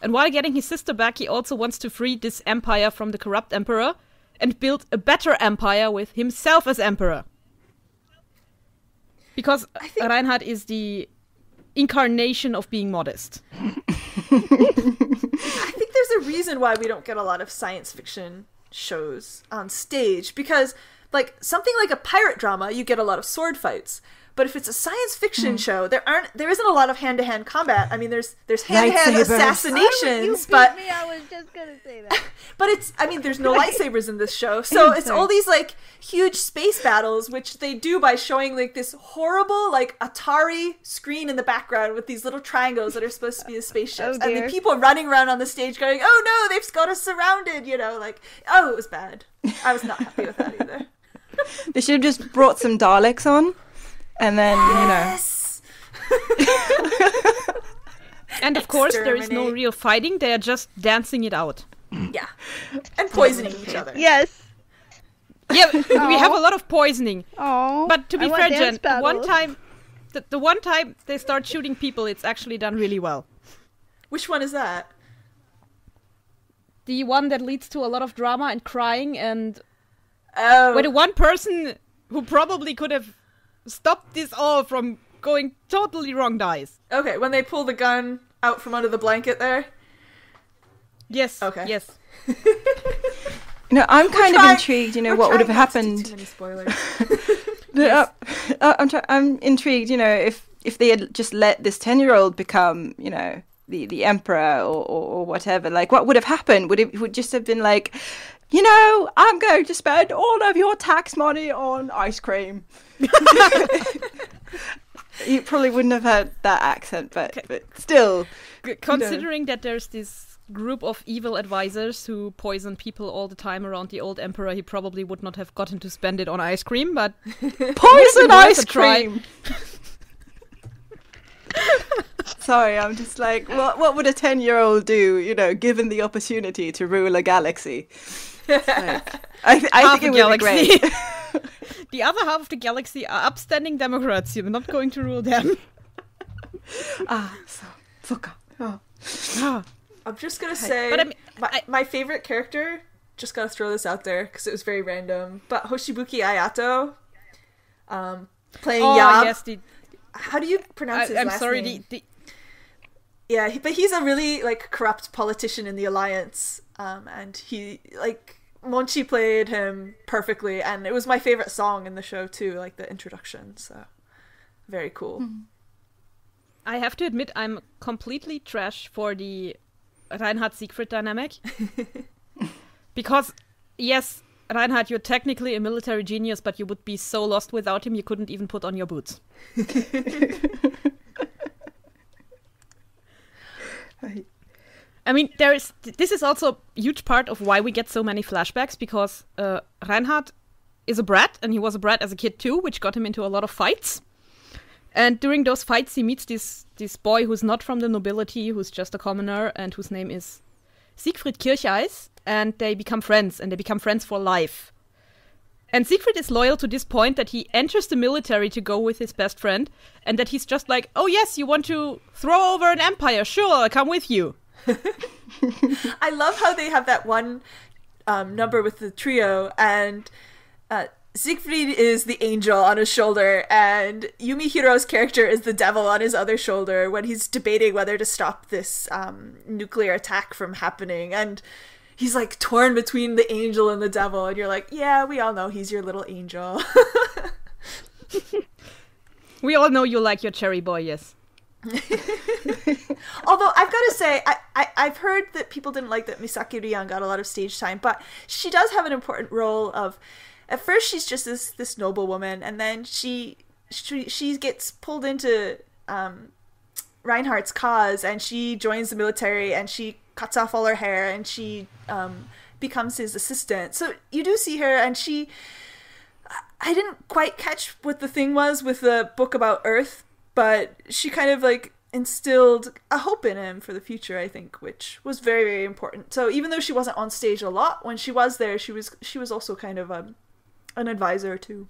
And while getting his sister back, he also wants to free this empire from the corrupt emperor and build a better empire with himself as emperor. Because Reinhard is the incarnation of being modest. I think there's a reason why we don't get a lot of science fiction shows on stage, because like something like a pirate drama, you get a lot of sword fights. But if it's a science fiction show, there isn't a lot of hand-to-hand combat. I mean, there's hand-to-hand assassinations, but me, I was just gonna say that. But there's no lightsabers in this show, so it's all these like huge space battles, which they do by showing like this horrible like Atari screen in the background with these little triangles that are supposed to be the spaceships, and the people running around on the stage going, "Oh no, they've got us surrounded!" You know, like, oh, it was bad. I was not happy with that either. They should have just brought some Daleks on. And then, yes! And of course, there is no real fighting. They are just dancing it out. Yeah. And poisoning each other. Yes. Yeah, we have a lot of poisoning. Oh. But to be fair, Jen, the one time they start shooting people, it's actually done really well. Which one is that? The one that leads to a lot of drama and crying, and where the one person who probably could have stopped this all from going totally wrong dies. Okay, when they pull the gun out from under the blanket there? Yes. Okay. Yes. I'm kind of intrigued, what would have happened. Too many spoilers. I'm intrigued, if they had just let this 10-year-old become, the emperor or whatever, like what would have happened? Would it just have been like, I'm going to spend all of your tax money on ice cream. You probably wouldn't have had that accent, but still. Considering that there's this group of evil advisors who poison people all the time around the old emperor, he probably would not have gotten to spend it on ice cream, but... Poison ice cream! Sorry, I'm just like, what would a 10-year-old do, given the opportunity to rule a galaxy? Like, I think it would be great. The other half of the galaxy are upstanding Democrats. You're not going to rule them. I'm just going to say, but my favorite character, just got to throw this out there because it was very random, but Hoshibuki Ayato, playing Yab. Yes, how do you pronounce his last name? Yeah, but he's a really like corrupt politician in the Alliance, and he like Monchi played him perfectly, and it was my favorite song in the show too, like the introduction. So very cool. I have to admit, I'm completely trash for the Reinhard Siegfried dynamic, because yes, Reinhard, you're technically a military genius, but you would be so lost without him you couldn't even put on your boots. I mean, this is also a huge part of why we get so many flashbacks, because Reinhard is a brat, and he was a brat as a kid too, which got him into a lot of fights. And during those fights, he meets this boy who's not from the nobility, who's just a commoner, and whose name is Siegfried Kircheis, and they become friends, and they become friends for life. And Siegfried is loyal to this point that he enters the military to go with his best friend, and that he's just like, oh yes, you want to throw over an empire? Sure, I'll come with you. I love how they have that one number with the trio, and Siegfried is the angel on his shoulder, and Yumihiro's character is the devil on his other shoulder when he's debating whether to stop this nuclear attack from happening. And he's like torn between the angel and the devil, and you're like, yeah, we all know he's your little angel. We all know you like your cherry boy, yes. Although I've got to say, I've heard that people didn't like that Misaki Ryan got a lot of stage time, but she does have an important role of, at first she's just this noble woman, and then she gets pulled into Reinhardt's cause, and she joins the military, and she cuts off all her hair, and she becomes his assistant. So you do see her, and I didn't quite catch what the thing was with the book about Earth, but she kind of like instilled a hope in him for the future, I think, which was very, very important. So even though she wasn't on stage a lot, when she was there, she was also kind of an advisor too.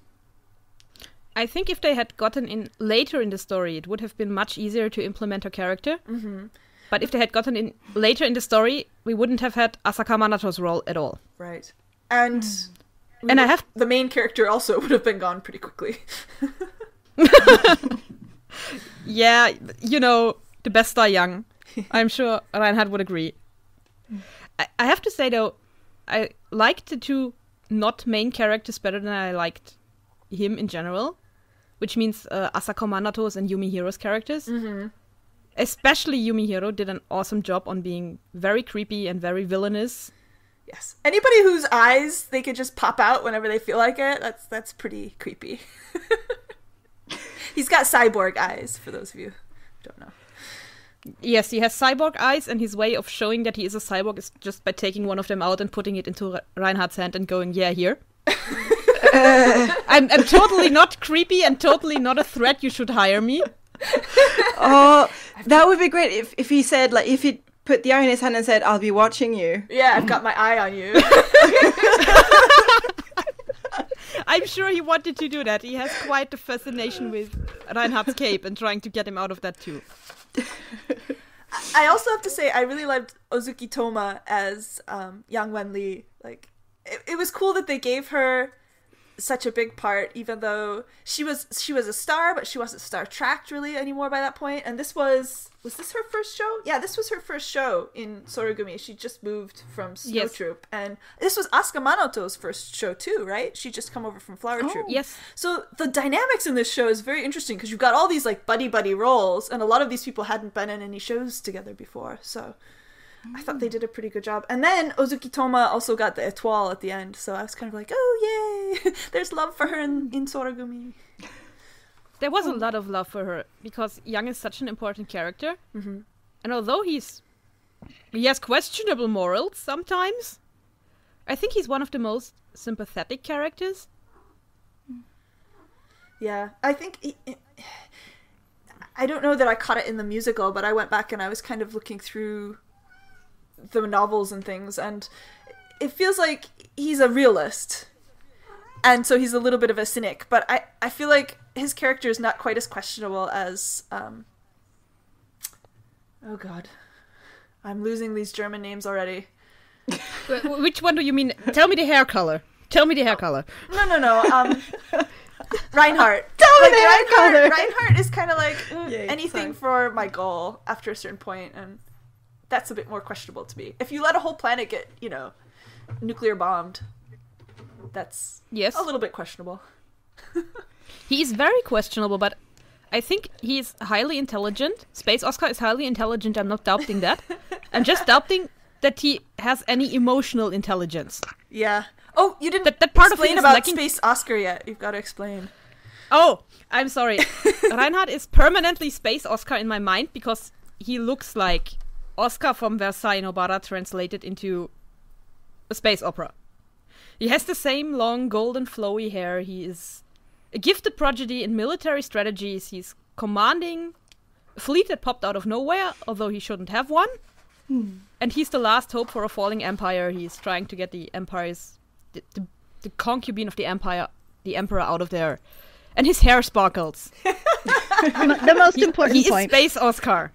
I think if they had gotten in later in the story, it would have been much easier to implement her character. Mm-hmm. But if they had gotten in later in the story, we wouldn't have had Asaka Manato's role at all. Right. And the main character also would have been gone pretty quickly. Yeah, you know, the best die young. I'm sure Reinhardt would agree. I have to say, though, I liked the two not main characters better than I liked him in general, which means Asako Manato's and Yumihiro's characters. Mm-hmm. Especially Yumihiro did an awesome job on being very creepy and very villainous. Yes. Anybody whose eyes they could just pop out whenever they feel like it, that's pretty creepy. He's got cyborg eyes, for those of you who don't know. Yes, he has cyborg eyes, and his way of showing that he is a cyborg is just by taking one of them out and putting it into Reinhardt's hand and going, yeah, here. I'm totally not creepy and totally not a threat. You should hire me. Oh, that would be great if he said, like, if he put the eye in his hand and said, I'll be watching you. Yeah, I've got my eye on you. I'm sure he wanted to do that. He has quite the fascination with Reinhardt's cape and trying to get him out of that too. I also have to say, I really loved Ozuki Toma as Yang Wenli. Like, it was cool that they gave her such a big part, even though she was a star, but she wasn't star-tracked really anymore by that point. And this was this her first show? Yeah, this was her first show in Sorogumi. She just moved from Snow Troop, and this was Asuka Manoto's first show too, right? She just come over from Flower Troop. Yes. So the dynamics in this show is very interesting because you've got all these like buddy roles, and a lot of these people hadn't been in any shows together before. So I thought they did a pretty good job. And then Ozuki Toma also got the étoile at the end, so I was kind of like, oh yay, there's love for her in Sorogumi. There was a lot of love for her because Yang is such an important character. Mm-hmm. And although he has questionable morals sometimes, I think he's one of the most sympathetic characters. Yeah, I think... I don't know that I caught it in the musical, but I went back and I was kind of looking through the novels and things, and it feels like he's a realist. And so he's a little bit of a cynic, but I feel like his character is not quite as questionable as... oh god. I'm losing these German names already. Which one do you mean? Tell me the hair color. Tell me the hair color. No. Reinhardt. Tell me the hair color. Reinhardt is kind of like anything for my goal after a certain point, and that's a bit more questionable to me. If you let a whole planet get, nuclear bombed, that's a little bit questionable. He is very questionable, but I think he's highly intelligent. Space Oscar is highly intelligent. I'm not doubting that. I'm just doubting that he has any emotional intelligence. Yeah. Oh, you didn't that part explain of about Space Oscar yet. You've got to explain. Oh, I'm sorry. Reinhardt is permanently Space Oscar in my mind because he looks like Oscar from Versailles Nobara translated into a space opera. He has the same long golden flowy hair. He is a gifted prodigy in military strategies. He's commanding a fleet that popped out of nowhere, although he shouldn't have one. And he's the last hope for a falling empire. He's trying to get the empire's the concubine of the emperor out of there. And his hair sparkles. The most important point. He is Space Oscar.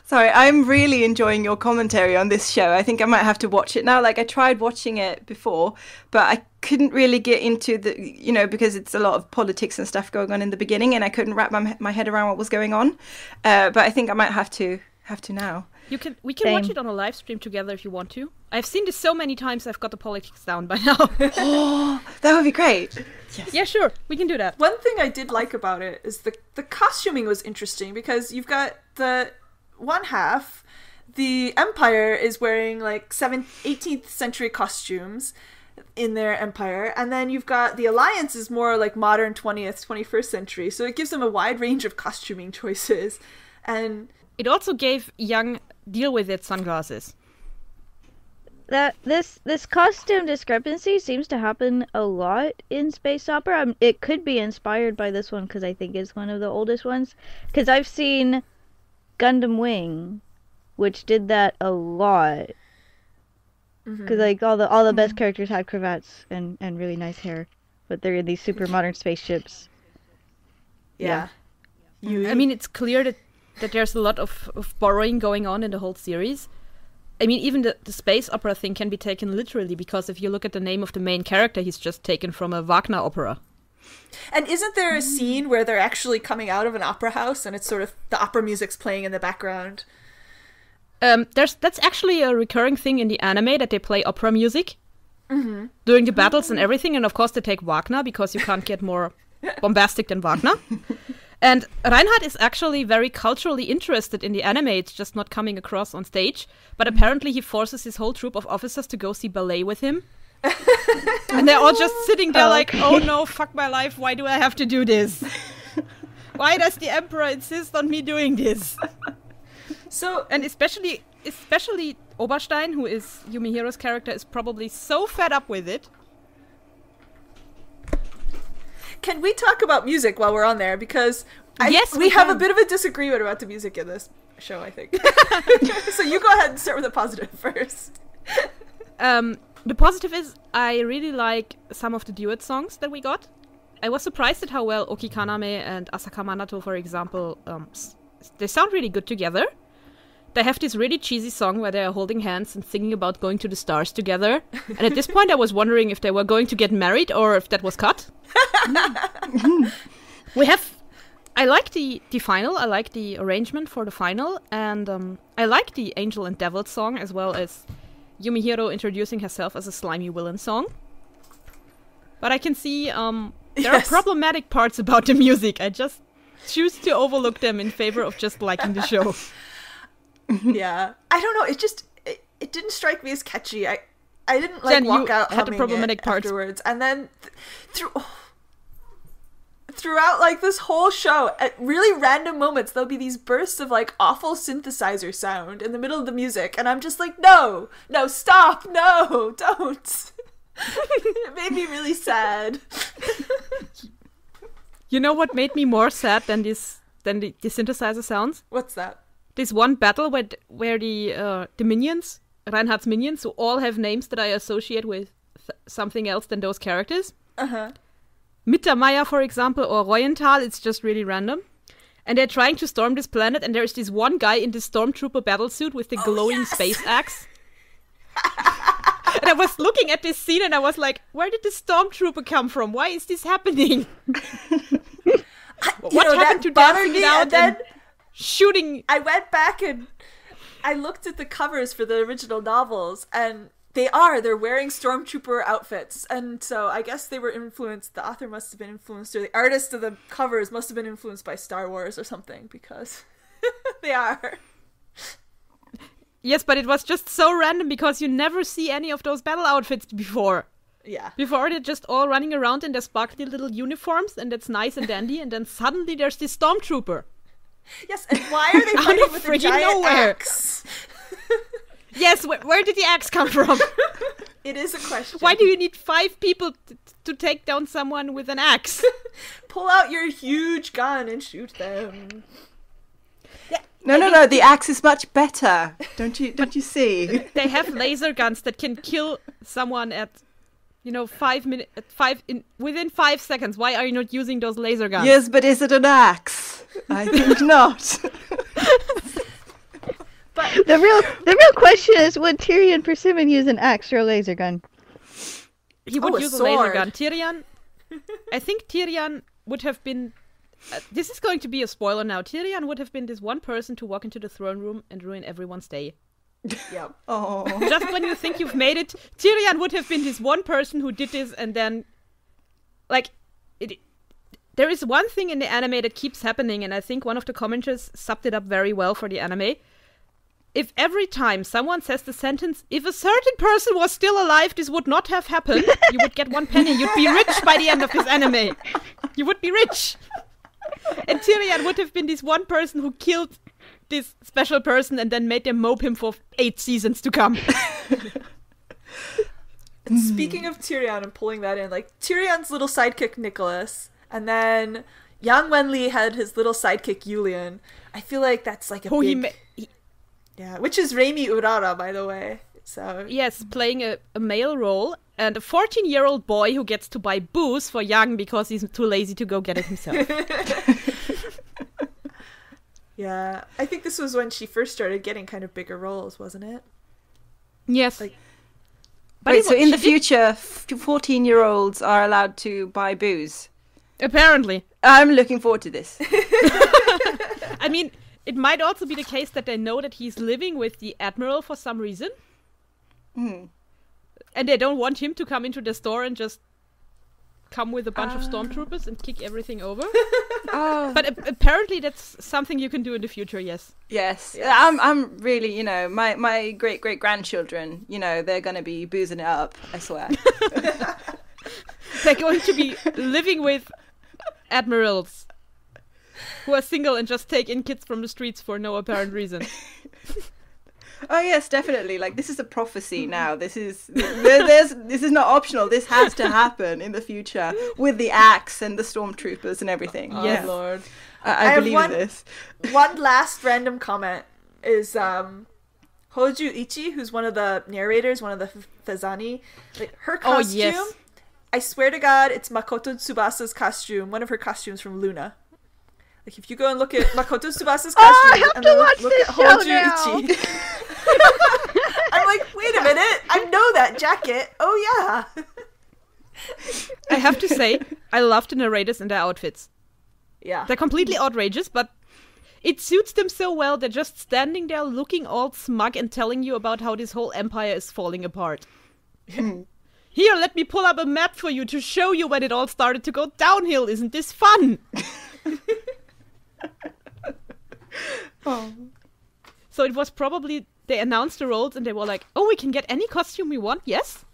Sorry, I'm really enjoying your commentary on this show. I think I might have to watch it now. Like, I tried watching it before, but I couldn't really get into the, because it's a lot of politics and stuff going on in the beginning, and I couldn't wrap my head around what was going on. But I think I might have to now. We can watch Same. it on a live stream together if you want to. I've seen this so many times I've got the politics down by now. Oh, that would be great. Yes. Yeah, sure. We can do that. One thing I did like about it is the costuming was interesting because you've got the one half, the Empire is wearing like 18th century costumes in their empire, and then you've got the Alliance is more like modern 20th, 21st century, so it gives them a wide range of costuming choices. And It also gave young Deal With It sunglasses. This costume discrepancy seems to happen a lot in space opera. It could be inspired by this one because I think it's one of the oldest ones. Because I've seen Gundam Wing, which did that a lot. Because like all the best characters had cravats and really nice hair, but they're in these super modern spaceships. yeah. I mean, it's clear that there's a lot of borrowing going on in the whole series. I mean, even the space opera thing can be taken literally, because if you look at the name of the main character, he's just taken from a Wagner opera. And isn't there a scene where they're actually coming out of an opera house and it's sort of the opera music's playing in the background? That's actually a recurring thing in the anime, that they play opera music during the battles and everything, and of course they take Wagner because you can't get more bombastic than Wagner. And Reinhardt is actually very culturally interested in the anime, it's just not coming across on stage, but apparently he forces his whole troop of officers to go see ballet with him. And they're all just sitting there like, oh no, fuck my life, why do I have to do this? Why does the Emperor insist on me doing this? So, And especially Oberstein, who is Yumihiro's character, is probably so fed up with it. can we talk about music while we're on there? Because Yes, we we have a can. bit of a disagreement about the music in this show, I think. So you go ahead and start with a positive first. The positive is I really like some of the duet songs that we got. I was surprised at how well Oki Kaname and Asaka Manato, for example, they sound really good together. They have this really cheesy song where they are holding hands and singing about going to the stars together. And at this point I was wondering if they were going to get married or if that was cut. I like the final, I like the arrangement for the final, and I like the Angel and Devil song, as well as Yumihiro introducing herself as a slimy villain song. But I can see there are problematic parts about the music. I just choose to overlook them in favor of just liking the show. Yeah. I don't know, it didn't strike me as catchy. I didn't Then walk you out had the humming problematic it parts. afterwards. And then throughout like this whole show, at really random moments, there'll be these bursts of like awful synthesizer sound in the middle of the music, and I'm just like, no, stop, no, don't. It made me really sad. You know what made me more sad than the synthesizer sounds? What's that? This one battle where the minions, Reinhardt's minions, who all have names that I associate with something else than those characters. Uh-huh. Mittermeier, for example, or Reuenthal, it's just really random. And they're trying to storm this planet, and there's this one guy in this stormtrooper battlesuit with the glowing space axe. And I was looking at this scene and I was like, where did this stormtrooper come from? Why is this happening? What happened to dancing it out and shooting? I went back and I looked at the covers for the original novels, and they're wearing stormtrooper outfits, and so I guess they were influenced, the author must have been influenced, or the artist of the covers must have been influenced by Star Wars or something, because they are. Yes, but it was just so random because you never see any of those battle outfits before. Yeah. Before they're just all running around in their sparkly little uniforms, and that's nice and dandy, and then suddenly there's this stormtrooper. Yes, and why are they fighting with a freaking giant nowhere. axe? Yes, where did the axe come from? It is a question. Why do you need 5 people to take down someone with an axe? Pull out your huge gun and shoot them. No, the axe is much better. Don't you see? They have laser guns that can kill someone at, 5 minutes, within 5 seconds. Why are you not using those laser guns? Yes, but is it an axe? I think not. But the real question is, would Tyrion Persimmon use an axe or a laser gun? He would a use a laser sword. gun. I think Tyrion would have been this is going to be a spoiler now. Tyrion would have been this one person to walk into the throne room and ruin everyone's day. Yep. Oh. Just when you think you've made it, Tyrion would have been this one person who did this, and then, like, there is one thing in the anime that keeps happening, and I think one of the commenters subbed it up very well for the anime. If every time someone says the sentence, if a certain person was still alive, this would not have happened, you would get 1 penny. You'd be rich by the end of this anime. You would be rich. And Tyrion would have been this one person who killed this special person and then made them mope him for 8 seasons to come. And speaking of Tyrion and pulling that in, like, Tyrion's little sidekick Nicholas, and then Yang Wenli had his little sidekick Yulian. I feel like that's like a big... Yeah, which is Reimi Urara, by the way. So yes, playing a male role, and a 14-year-old boy who gets to buy booze for Yang because he's too lazy to go get it himself. Yeah, I think this was when she first started getting kind of bigger roles, wasn't it? Yes. Like, wait, so in the future, 14-year-olds are allowed to buy booze? Apparently. I'm looking forward to this. I mean, it might also be the case that they know that he's living with the Admiral for some reason. And they don't want him to come into the store and just come with a bunch of stormtroopers and kick everything over. But apparently that's something you can do in the future, yes. Yes. I'm really, you know, my great-great-grandchildren, you know, they're going to be boozing it up, I swear. They're going to be living with admirals who are single and just take in kids from the streets for no apparent reason. Oh yes, definitely. Like, this is a prophecy now. This is not optional. This has to happen in the future with the axe and the stormtroopers and everything. Oh, yes, Lord. I believe in this. One last random comment is Hoju Ichi, who's one of the narrators, one of the Fezani. Like, her costume. Oh, yes. I swear to God, it's Makoto Tsubasa's costume. One of her costumes from Luna. Like, if you go and look at Makoto Tsubasa's costume and then look at Hoju Ichi. I'm like, wait a minute, I know that jacket. Oh yeah. I have to say, I love the narrators and their outfits. Yeah. They're completely outrageous, but it suits them so well. They're just standing there looking all smug and telling you about how this whole empire is falling apart. Here, let me pull up a map for you to show you when it all started to go downhill. Isn't this fun? Oh. So it was probably, they announced the roles and they were like, oh, we can get any costume we want, yes?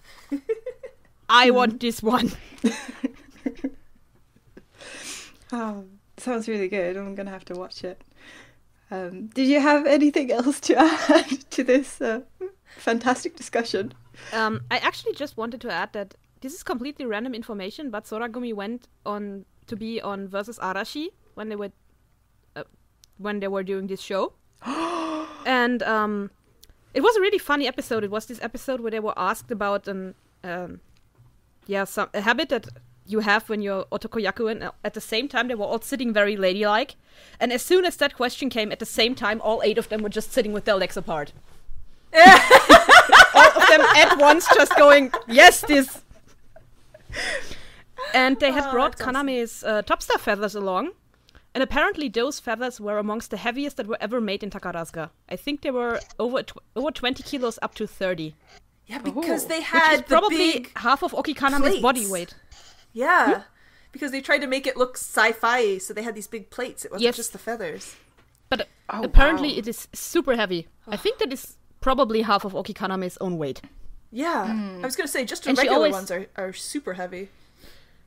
I want this one. Oh, sounds really good. I'm going to have to watch it. Did you have anything else to add to this fantastic discussion? I actually just wanted to add that this is completely random information, but Soragumi went on to be on Versus Arashi when they were doing this show. And it was a really funny episode. It was this episode where they were asked about a habit that you have when you're otokoyaku, and at the same time they were all sitting very ladylike. And as soon as that question came, at the same time, all 8 of them were just sitting with their legs apart. All of them at once just going, yes, this. And they had brought Kaname's top star feathers along. And apparently those feathers were amongst the heaviest that were ever made in Takarazuka. I think they were over 20 kilos up to 30. Yeah, because they had the probably big half of Okikaname's plates. body weight. Yeah, because they tried to make it look sci-fi, so they had these big plates. It wasn't just the feathers. But apparently it is super heavy. I think that is probably half of Okikaname's own weight. Yeah, I was going to say, just the And she regular always- ones are super heavy.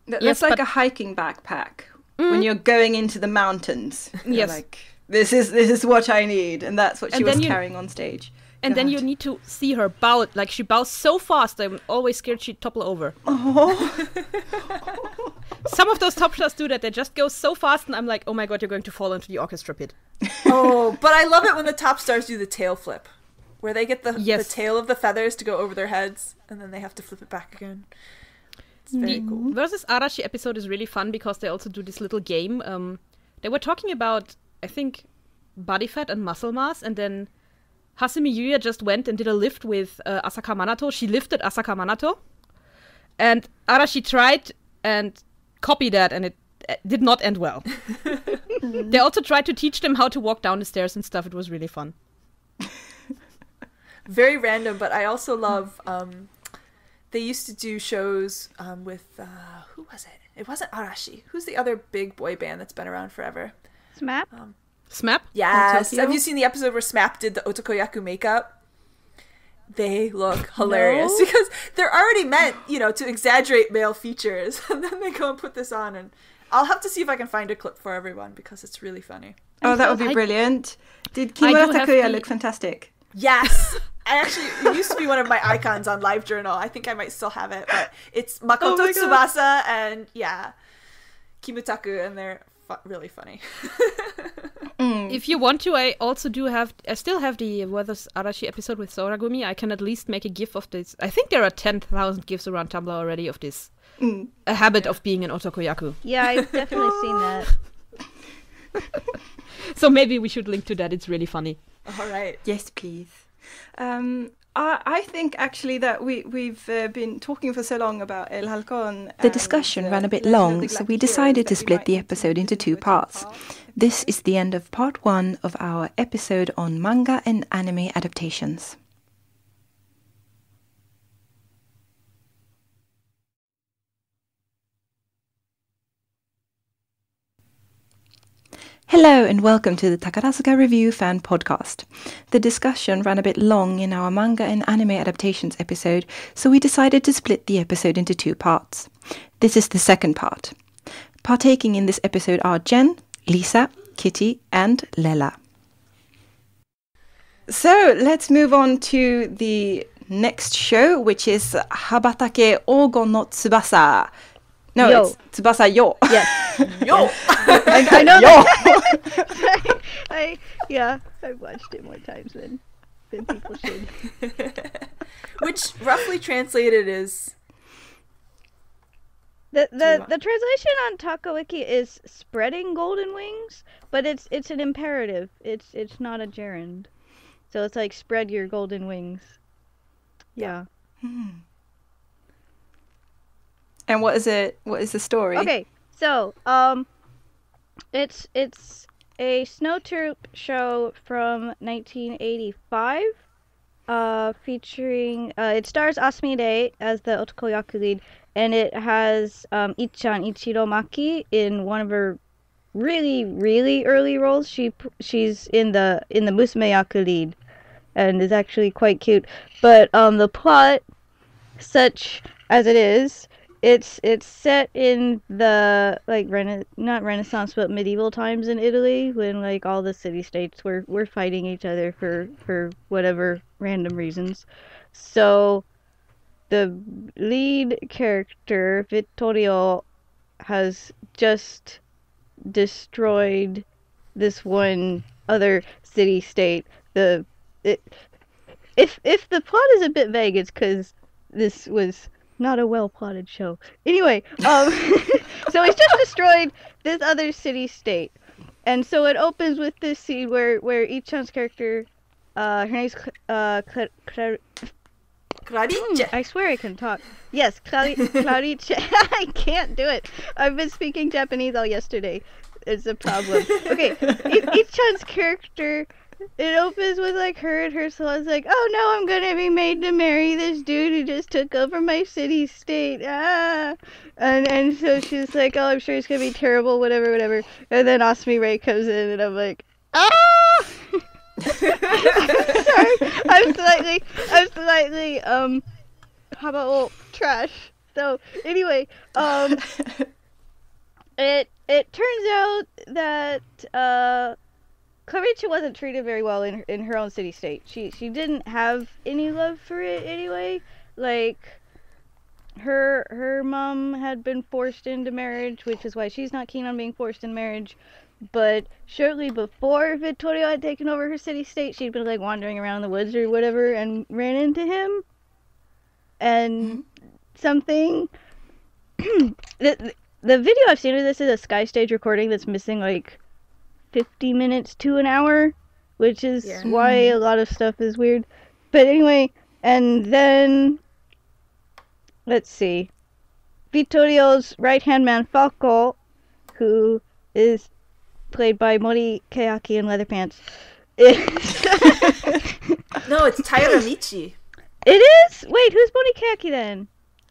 That's like a hiking backpack. When you're going into the mountains. You're Yes. like, this is what I need. And that's what she And was then you- carrying on stage. And then God. you need to see her bow. Like, she bows so fast, I'm always scared she'd topple over. Oh. Some of those top stars do that. They just go so fast, and I'm like, oh my god, you're going to fall into the orchestra pit. Oh, but I love it when the top stars do the tail flip. Where they get the Yes. tail of the feathers to go over their heads, and then they have to flip it back again. It's very cool. Versus Arashi episode is really fun because they also do this little game. They were talking about, I think, body fat and muscle mass, and then Hasumi Yuya just went and did a lift with Asaka Manato. She lifted Asaka Manato, and Arashi tried and copied that, and did not end well. They also tried to teach them how to walk down the stairs and stuff. It was really fun. Very random, but I also love, they used to do shows with, who was it? It wasn't Arashi. Who's the other big boy band that's been around forever? SMAP? SMAP? Yes. Have you seen the episode where SMAP did the Otokoyaku makeup? They look hilarious because they're already meant, to exaggerate male features. And then they go and put this on, and I'll have to see if I can find a clip for everyone because it's really funny. Oh, that would be brilliant. Did Kimura Takuya look fantastic? Yes. It used to be one of my icons on LiveJournal. I think I might still have it, but it's Makoto Tsubasa and Kimutaku, and they're really funny. If you want to, I still have the Weathers Arashi episode with Soragumi. I can at least make a gif of this. I think there are 10,000 gifs around Tumblr already of this. A habit of being an otakoyaku. Yeah, I've definitely seen that. So maybe we should link to that. It's really funny. All right. Yes, please. I think actually that we've been talking for so long about El Halcon. The discussion ran a bit long, so we decided to split the episode into 2 parts. This is the end of part 1 of our episode on manga and anime adaptations. Hello and welcome to the Takarazuka Review Fan Podcast. The discussion ran a bit long in our manga and anime adaptations episode, so we decided to split the episode into 2 parts. This is the second part. Partaking in this episode are Jen, Lisa, Kitty and Lela. So let's move on to the next show, which is Habatake Ogo no Tsubasa. No, Yo. it's Tsubasa Yo. Yes. Yo! I know that. I've watched it more times than people should. Which roughly translated is... The translation on Takawiki is spreading golden wings, but it's an imperative. It's not a gerund. So it's like spread your golden wings. Yeah. And what is it? What is the story? Okay, so it's a Snow Troop show from 1985, featuring it stars Asmide as the Otokoyaku lead, and it has Ichan Ichiro Maki in one of her really, really early roles. She's in the Musumeyaku lead, and is actually quite cute. But the plot, such as it is, it's set in the not Renaissance but medieval times in Italy, when like all the city-states were fighting each other for whatever random reasons. So the lead character, Vittorio, has just destroyed this one other city-state. If the plot is a bit vague, it's because this was not a well-plotted show. Anyway, so he's just destroyed this other city-state. And so it opens with this scene where Ichan's character, her name's Clarice. I swear I can talk. Yes, Clarice. I can't do it. I've been speaking Japanese all yesterday. It's a problem. Okay, Ichan's character... It opens with like her and her son's like, oh no, I'm gonna be made to marry this dude who just took over my city state. And so she's like, oh, I'm sure it's gonna be terrible, whatever. And then Asmi Ray comes in and I'm like, sorry, I'm slightly how about trash. So anyway, it turns out that Clarice wasn't treated very well in her own city-state. She didn't have any love for it anyway. Like, her mom had been forced into marriage, which is why she's not keen on being forced in marriage. But shortly before Vittorio had taken over her city-state, she'd been like wandering around the woods or whatever and ran into him. And something... the video I've seen of this is a Sky Stage recording that's missing like 50 minutes to an hour, which is why a lot of stuff is weird. But anyway, and then let's see, Vittorio's right-hand man Falco, who is played by Mori Keiaki in leather pants. No, it's Taira Michi. It is? Wait, who's Mori Keiaki then?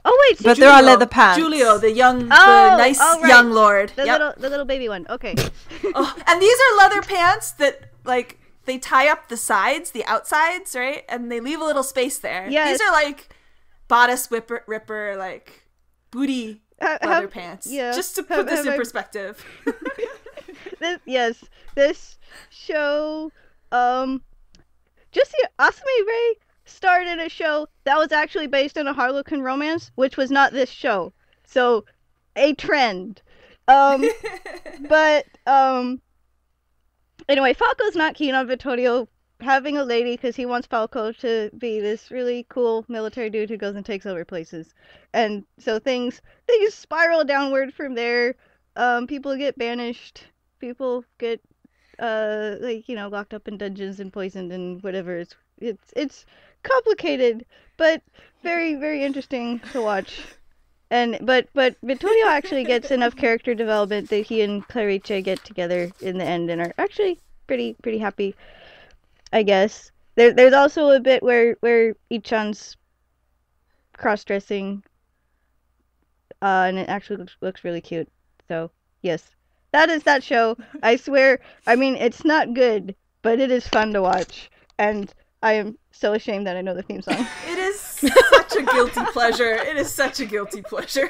Oh wait, But there are leather pants. Julio, the right. nice young lord. The little baby one. Okay. Oh, and these are leather pants that like they tie up the sides, the outsides, right? And they leave a little space there. Yes. These are like bodice ripper, like booty leather pants. Yeah. Just to put this in perspective. This show, just Asami Rei starred in a show that was actually based on a Harlequin romance, which was not this show. So, a trend. But, anyway, Falco's not keen on Vittorio having a lady because he wants Falco to be this really cool military dude who goes and takes over places. And so things spiral downward from there. People get banished. People get, locked up in dungeons and poisoned and whatever. It's complicated, but very, very interesting to watch. But Vittorio actually gets enough character development that he and Clarice get together in the end and are actually pretty happy, I guess. There's also a bit where Ichan's cross-dressing, and it actually looks really cute. So yes, that is that show. I swear. I mean, it's not good, but it is fun to watch, and I am so ashamed that I know the theme song. It is such a guilty pleasure. It is such a guilty pleasure.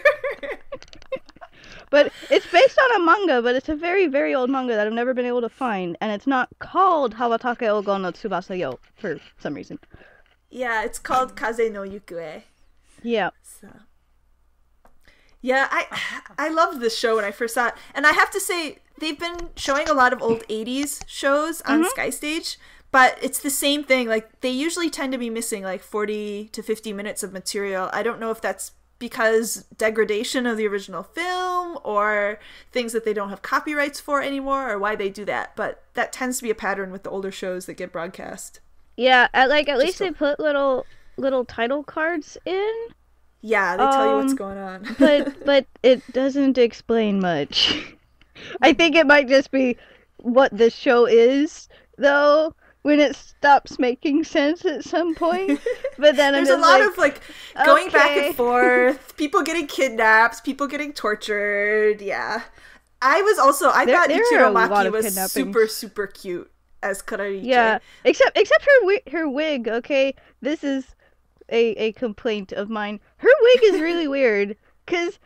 But it's based on a manga, but it's a very, very old manga that I've never been able to find, and it's not called Hawatake Ogo no Tsubasa Yo for some reason. Yeah, it's called Kaze no Yukue. Yeah. So. Yeah, I loved this show when I first saw it. And I have to say, they've been showing a lot of old 80s shows on Sky Stage, but it's the same thing. Like, they usually tend to be missing like 40 to 50 minutes of material. I don't know if that's because degradation of the original film or things that they don't have copyrights for anymore or why they do that. But that tends to be a pattern with the older shows that get broadcast. Yeah, at least they put little title cards in. Yeah, they tell you what's going on. but it doesn't explain much. I think it might just be what the show is, though, when it stops making sense at some point. But then there's a lot of like going back and forth, people getting kidnapped, people getting tortured. Yeah, I thought Ichiro Maki was super, super cute as Karariche. Yeah, except her wig. Okay, this is a complaint of mine. Her wig is really weird because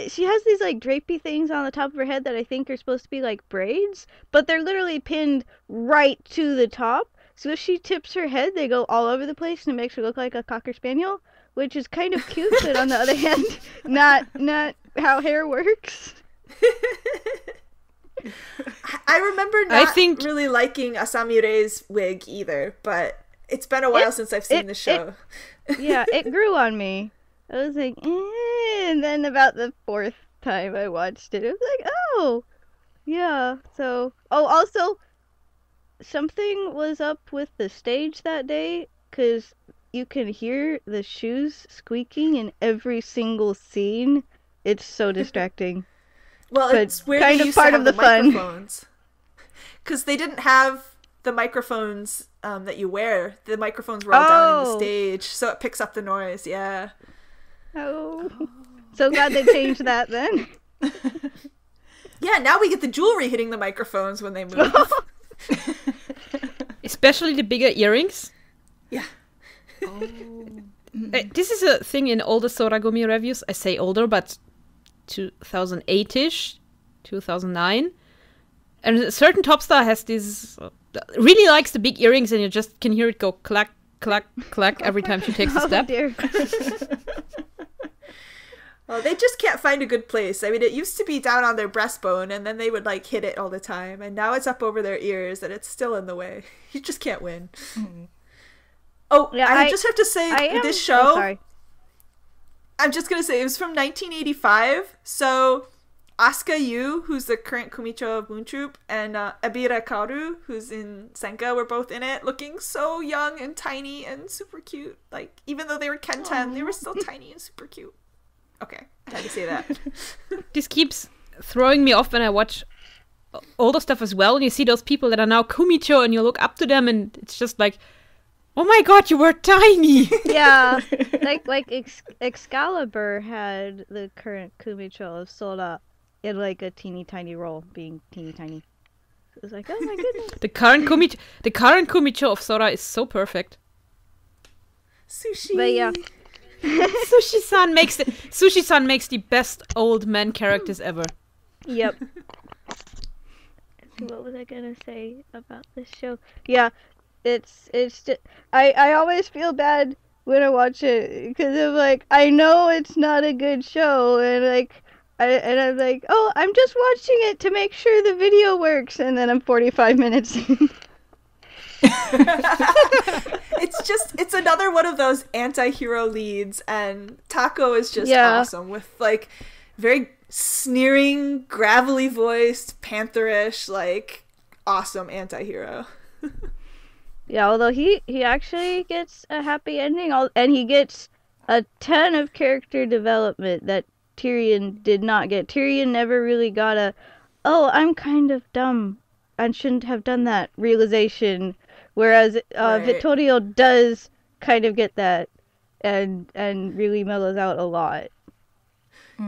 she has these like drapey things on the top of her head that I think are supposed to be like braids, but they're literally pinned right to the top. So if she tips her head, they go all over the place and it makes her look like a Cocker Spaniel, which is kind of cute, but on the other hand, not how hair works. I remember not really liking Asamire's wig either, but it's been a while since I've seen the show. Yeah, it grew on me. I was like, and then about the fourth time I watched it, I was like, oh, yeah. So, also, something was up with the stage that day, because you can hear the shoes squeaking in every single scene. It's so distracting. Well, it's weird kind of part of the fun. Because they didn't have the microphones that you wear. The microphones were all down in the stage, so it picks up the noise. Yeah. Oh. So glad they changed that then. Yeah, now we get the jewelry hitting the microphones when they move. Especially the bigger earrings. Yeah. Oh. This is a thing in older Soragumi reviews. I say older, but 2008-ish, 2009. And a certain top star has this, really likes the big earrings, and you just can hear it go clack, clack, clack every time she takes a step. Dear. Well, they just can't find a good place. I mean, it used to be down on their breastbone, and then they would like hit it all the time, and now it's up over their ears, and it's still in the way. You just can't win. Mm-hmm. Oh, yeah, I just have to say, this show... Oh, sorry. I'm just going to say, it was from 1985, so Asuka Yu, who's the current Kumicho of Moon Troop, and Abira Kaoru, who's in Senka, were both in it, looking so young and tiny and super cute. Like, even though they were Ken-10, they were still tiny and super cute. Okay, I had to say that. This keeps throwing me off when I watch older stuff as well, and you see those people that are now Kumicho, and you look up to them, and it's just like, oh my god, you were tiny! Yeah, like Excalibur had the current Kumicho of Sora in like a teeny tiny role, being teeny tiny. It was like, oh my goodness. The current Kumicho of Sora is so perfect. Sushi. But yeah. Sushi-san makes the best old man characters ever. Yep. What was I gonna say about this show? Yeah, it's just I always feel bad when I watch it because I'm like, I know it's not a good show, and like I'm like, oh, I'm just watching it to make sure the video works, and then I'm 45 minutes in. It's another one of those anti-hero leads, and Tako is just awesome with like very sneering, gravelly voiced, pantherish, like awesome anti-hero. Yeah, although he actually gets a happy ending, and he gets a ton of character development that Tyrion did not get. Tyrion never really got a, oh, I'm kind of dumb, I shouldn't have done that realization. Whereas Right. Vittorio does kind of get that, and really mellows out a lot.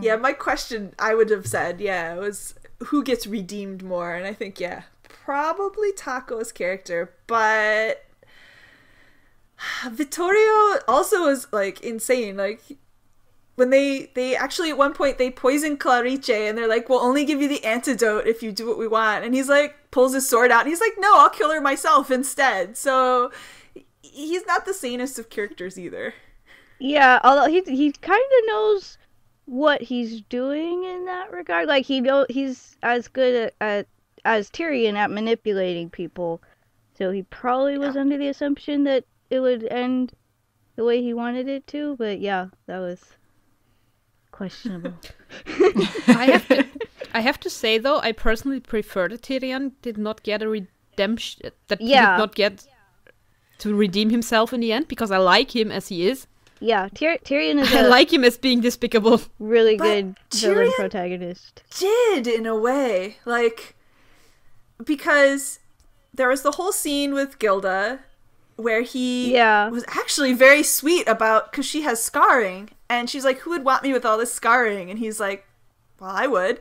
Yeah, my question, I would have said, was who gets redeemed more? And I think, probably Taco's character, but Vittorio also is like insane. Like when they actually at one point they poison Clarice, and they're like, we'll only give you the antidote if you do what we want. And he's like, pulls his sword out, and he's like, no, I'll kill her myself instead. So he's not the sanest of characters either. Yeah, although he kind of knows what he's doing in that regard. Like he's as good as Tyrion at manipulating people. So he probably was under the assumption that it would end the way he wanted it to. But yeah, that was questionable. I have to say though, I personally prefer that Tyrion did not get a redemption. That he did not get to redeem himself in the end, because I like him as he is. Yeah, Tyrion is I like him as being despicable. Really But good villain Tyrion protagonist. Did in a way, like, because there was the whole scene with Gilda where he was actually very sweet about, because she has scarring, and she's like, who would want me with all this scarring? And he's like, well, I would.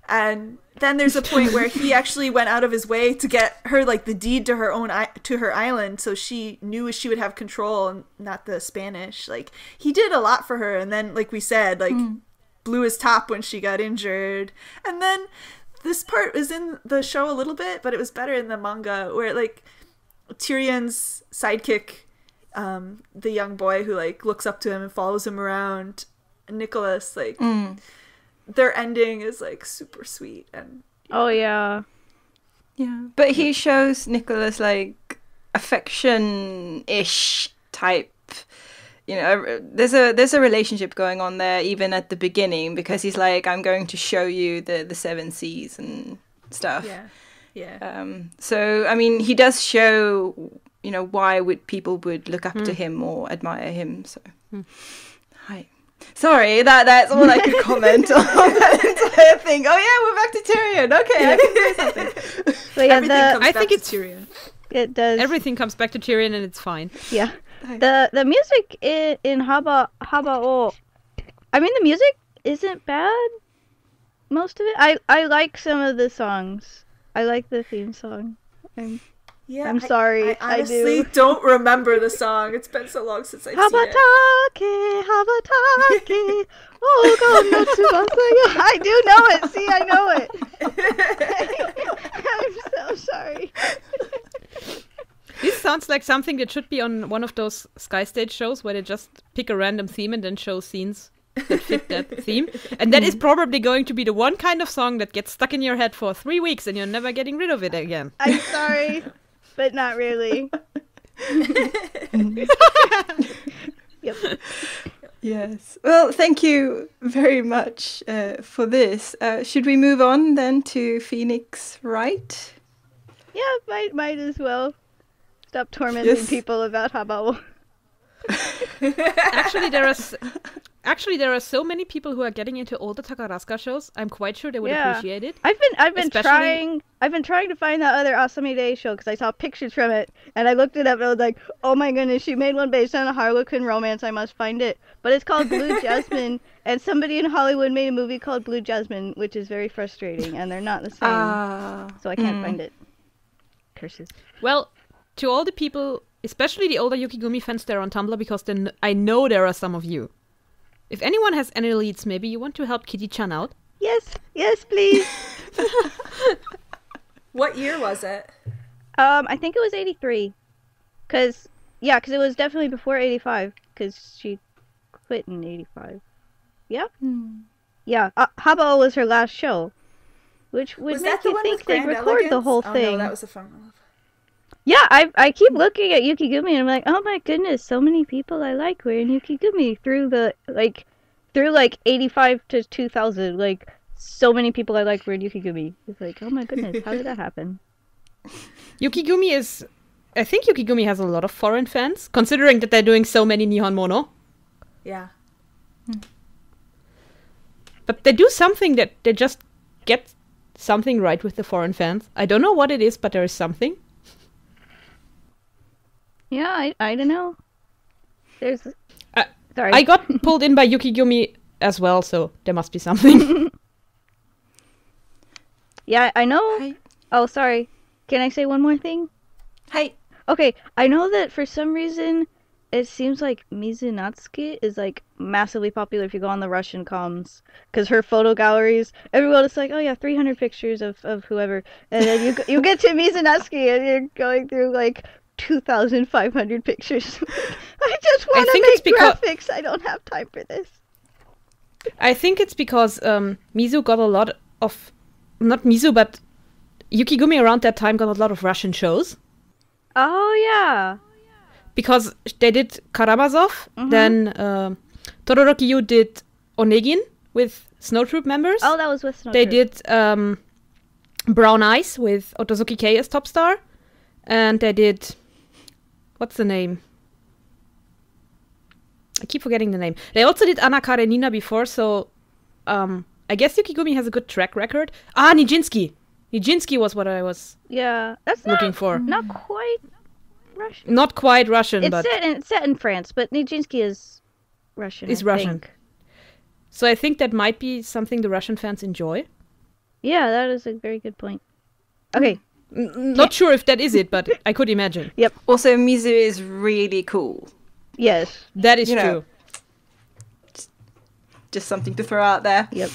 And then there's a point where he actually went out of his way to get her like the deed to her own to her island, so she knew she would have control and not the Spanish. Like he did a lot for her, and then like we said, like blew his top when she got injured. And then this part was in the show a little bit, but it was better in the manga, where like Tyrion's sidekick, the young boy who like looks up to him and follows him around, Nicholas, like their ending is like super sweet. And oh yeah, but he shows Nicholas like affection-ish type. You know, there's a relationship going on there even at the beginning, because he's like, I'm going to show you the seven seas and stuff. So I mean, he does show, you know, why people would look up to him or admire him. So hi. Sorry, that's all I could comment on that entire thing. Oh yeah, we're back to Tyrion. Okay, I can say something. But yeah, I think it's Tyrion. It does. Everything comes back to Tyrion, and it's fine. Yeah. The music in Haba O, I mean, the music isn't bad. Most of it, I like some of the songs. I like the theme song. I'm sorry. I honestly don't remember the song. It's been so long since I've seen it. Habatake. Oh God, no Tsubasa. I do know it. See, I know it. I'm so sorry. This sounds like something that should be on one of those Sky Stage shows where they just pick a random theme and then show scenes that fit that theme. And that is probably going to be the one kind of song that gets stuck in your head for 3 weeks and you're never getting rid of it again. I'm sorry, but not really. Yep. Yes. Well, thank you very much for this. Should we move on then to Phoenix Wright? Yeah, might as well. Stop tormenting people about Habao. Actually, Actually, there are so many people who are getting into all the Takarazuka shows. I'm quite sure they would appreciate it. I've been trying to find that other Asami Day show because I saw pictures from it and I looked it up and I was like, oh my goodness, she made one based on a Harlequin romance. I must find it. But it's called Blue Jasmine, and somebody in Hollywood made a movie called Blue Jasmine, which is very frustrating, and they're not the same. So I can't find it. Curses. Well, to all the people, especially the older Yukigumi fans there on Tumblr, because then I know there are some of you. If anyone has any leads, maybe you want to help Kitty-chan out? Yes, please. What year was it? I think it was 83. Cause it was definitely before 85. Cause she quit in 85. Yeah. Yeah. Habao was her last show, which would make you think they record the whole thing. Oh no, that was a fun one. Yeah, I keep looking at Yukigumi and I'm like, oh my goodness, so many people I like were in Yukigumi through 85 to 2000. Like, so many people I like were in Yukigumi. It's like, oh my goodness, how did that happen? I think Yukigumi has a lot of foreign fans, considering that they're doing so many Nihon Mono. Yeah. But they do something that they just get something right with the foreign fans. I don't know what it is, but there is something. Yeah, I don't know. There's... sorry. I got pulled in by Yukigumi as well, so there must be something. Yeah, I know... Hi. Oh, sorry. Can I say one more thing? Hi. Okay, I know that for some reason, it seems like Mizunatsuki is, like, massively popular if you go on the Russian comms. Because her photo galleries, everyone is like, oh yeah, 300 pictures of whoever. And then you get to Mizunatsuki and you're going through, like... 2,500 pictures. I just want to make graphics. I don't have time for this. I think it's because Mizu got a lot of... Not Mizu, but Yukigumi around that time got a lot of Russian shows. Oh, yeah. Because they did Karamazov, then Todoroki Yu did Onegin with Snow Troop members. Oh, that was with Snow They Troop. did Brown Eyes with Otozuki Kei as top star. And they did... What's the name? I keep forgetting the name. They also did Anna Karenina before, so I guess Yukigumi has a good track record. Nijinsky. Nijinsky was what I was that's looking for. Not quite Russian. Not quite Russian, but... It's set in France, but Nijinsky is Russian, Is I Russian. think. So I think that might be something the Russian fans enjoy. Yeah, that is a very good point. Okay. Not sure if that is it, but I could imagine. Yep. Also, Mizu is really cool. Yes. That is You know. true. Just something to throw out there. Yep.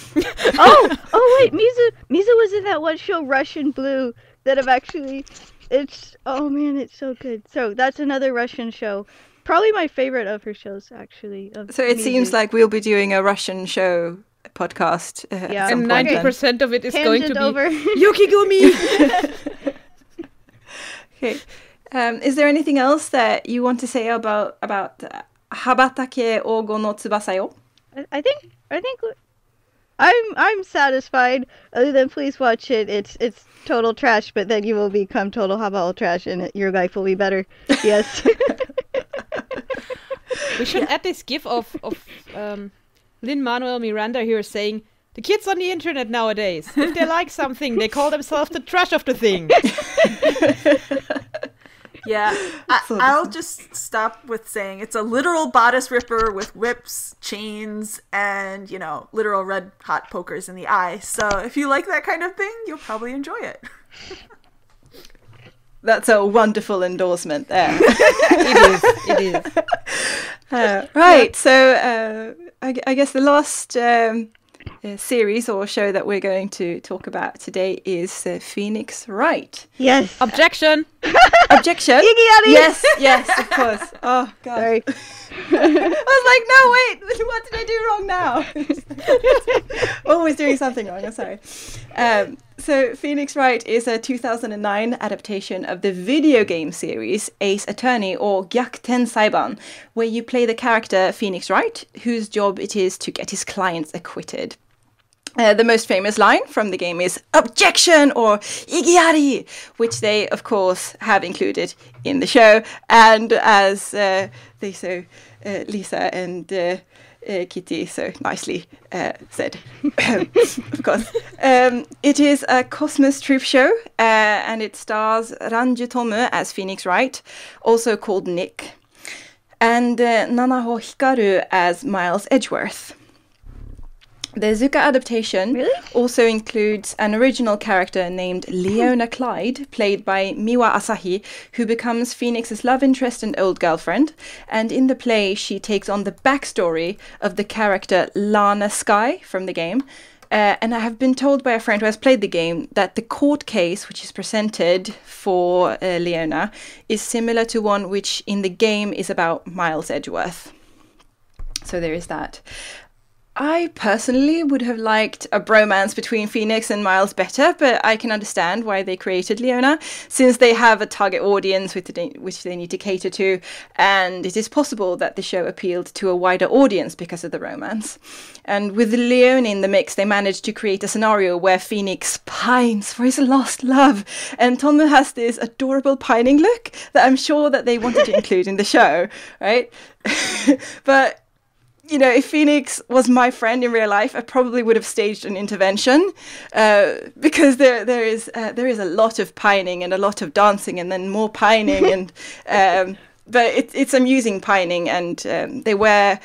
oh wait, Mizu was in that one show, Russian Blue, that I've actually... It's so good. So that's another Russian show. Probably my favorite of her shows, actually. So it seems like we'll be doing a Russian show podcast Yeah. at some And point then. 90% of it is going to Tangent be over. Yukigumi! Okay. Is there anything else that you want to say about Habatake Ogo no Tsubasa yo? I think I'm satisfied. Other than please watch it. It's total trash, but then you will become total Habao trash, and your life will be better. Yes. We should add this gif of Lin-Manuel Miranda here saying, the kids on the internet nowadays, if they like something, they call themselves the trash of the thing. Yeah, I'll just stop with saying it's a literal bodice ripper with whips, chains, and, literal red hot pokers in the eye. So if you like that kind of thing, you'll probably enjoy it. That's a wonderful endorsement there. It is. Right, so I guess the last series or show that we're going to talk about today is Phoenix Wright. Yes. Objection! Objection? Iggy Yes, of course. Oh, God. Sorry. I was like, no, wait, what did I do wrong now? Always doing something wrong, I'm sorry. So Phoenix Wright is a 2009 adaptation of the video game series Ace Attorney or Gyakuten Saiban, where you play the character Phoenix Wright, whose job it is to get his clients acquitted. The most famous line from the game is "Objection" or "Igiari," which they, of course, have included in the show. And as they so, Lisa and Kitty so nicely said. Of course. It is a Cosmos Troop show, and it stars Ranju Tomu as Phoenix Wright, also called Nick, and Nanaho Hikaru as Miles Edgeworth. The Zuka adaptation also includes an original character named Leona Clyde, played by Miwa Asahi, who becomes Phoenix's love interest and old girlfriend. And in the play, she takes on the backstory of the character Lana Sky from the game. And I have been told by a friend who has played the game that the court case which is presented for Leona is similar to one which in the game is about Miles Edgeworth. So there is that. I personally would have liked a bromance between Phoenix and Miles better, but I can understand why they created Leona, since they have a target audience which they need to cater to, and it is possible that the show appealed to a wider audience because of the romance. And with Leona in the mix, they managed to create a scenario where Phoenix pines for his lost love, and Tomu has this adorable pining look that I'm sure that they wanted to include in the show, right? But you know, if Phoenix was my friend in real life, I probably would have staged an intervention because there is a lot of pining and a lot of dancing and then more pining and but it's amusing pining, and they wear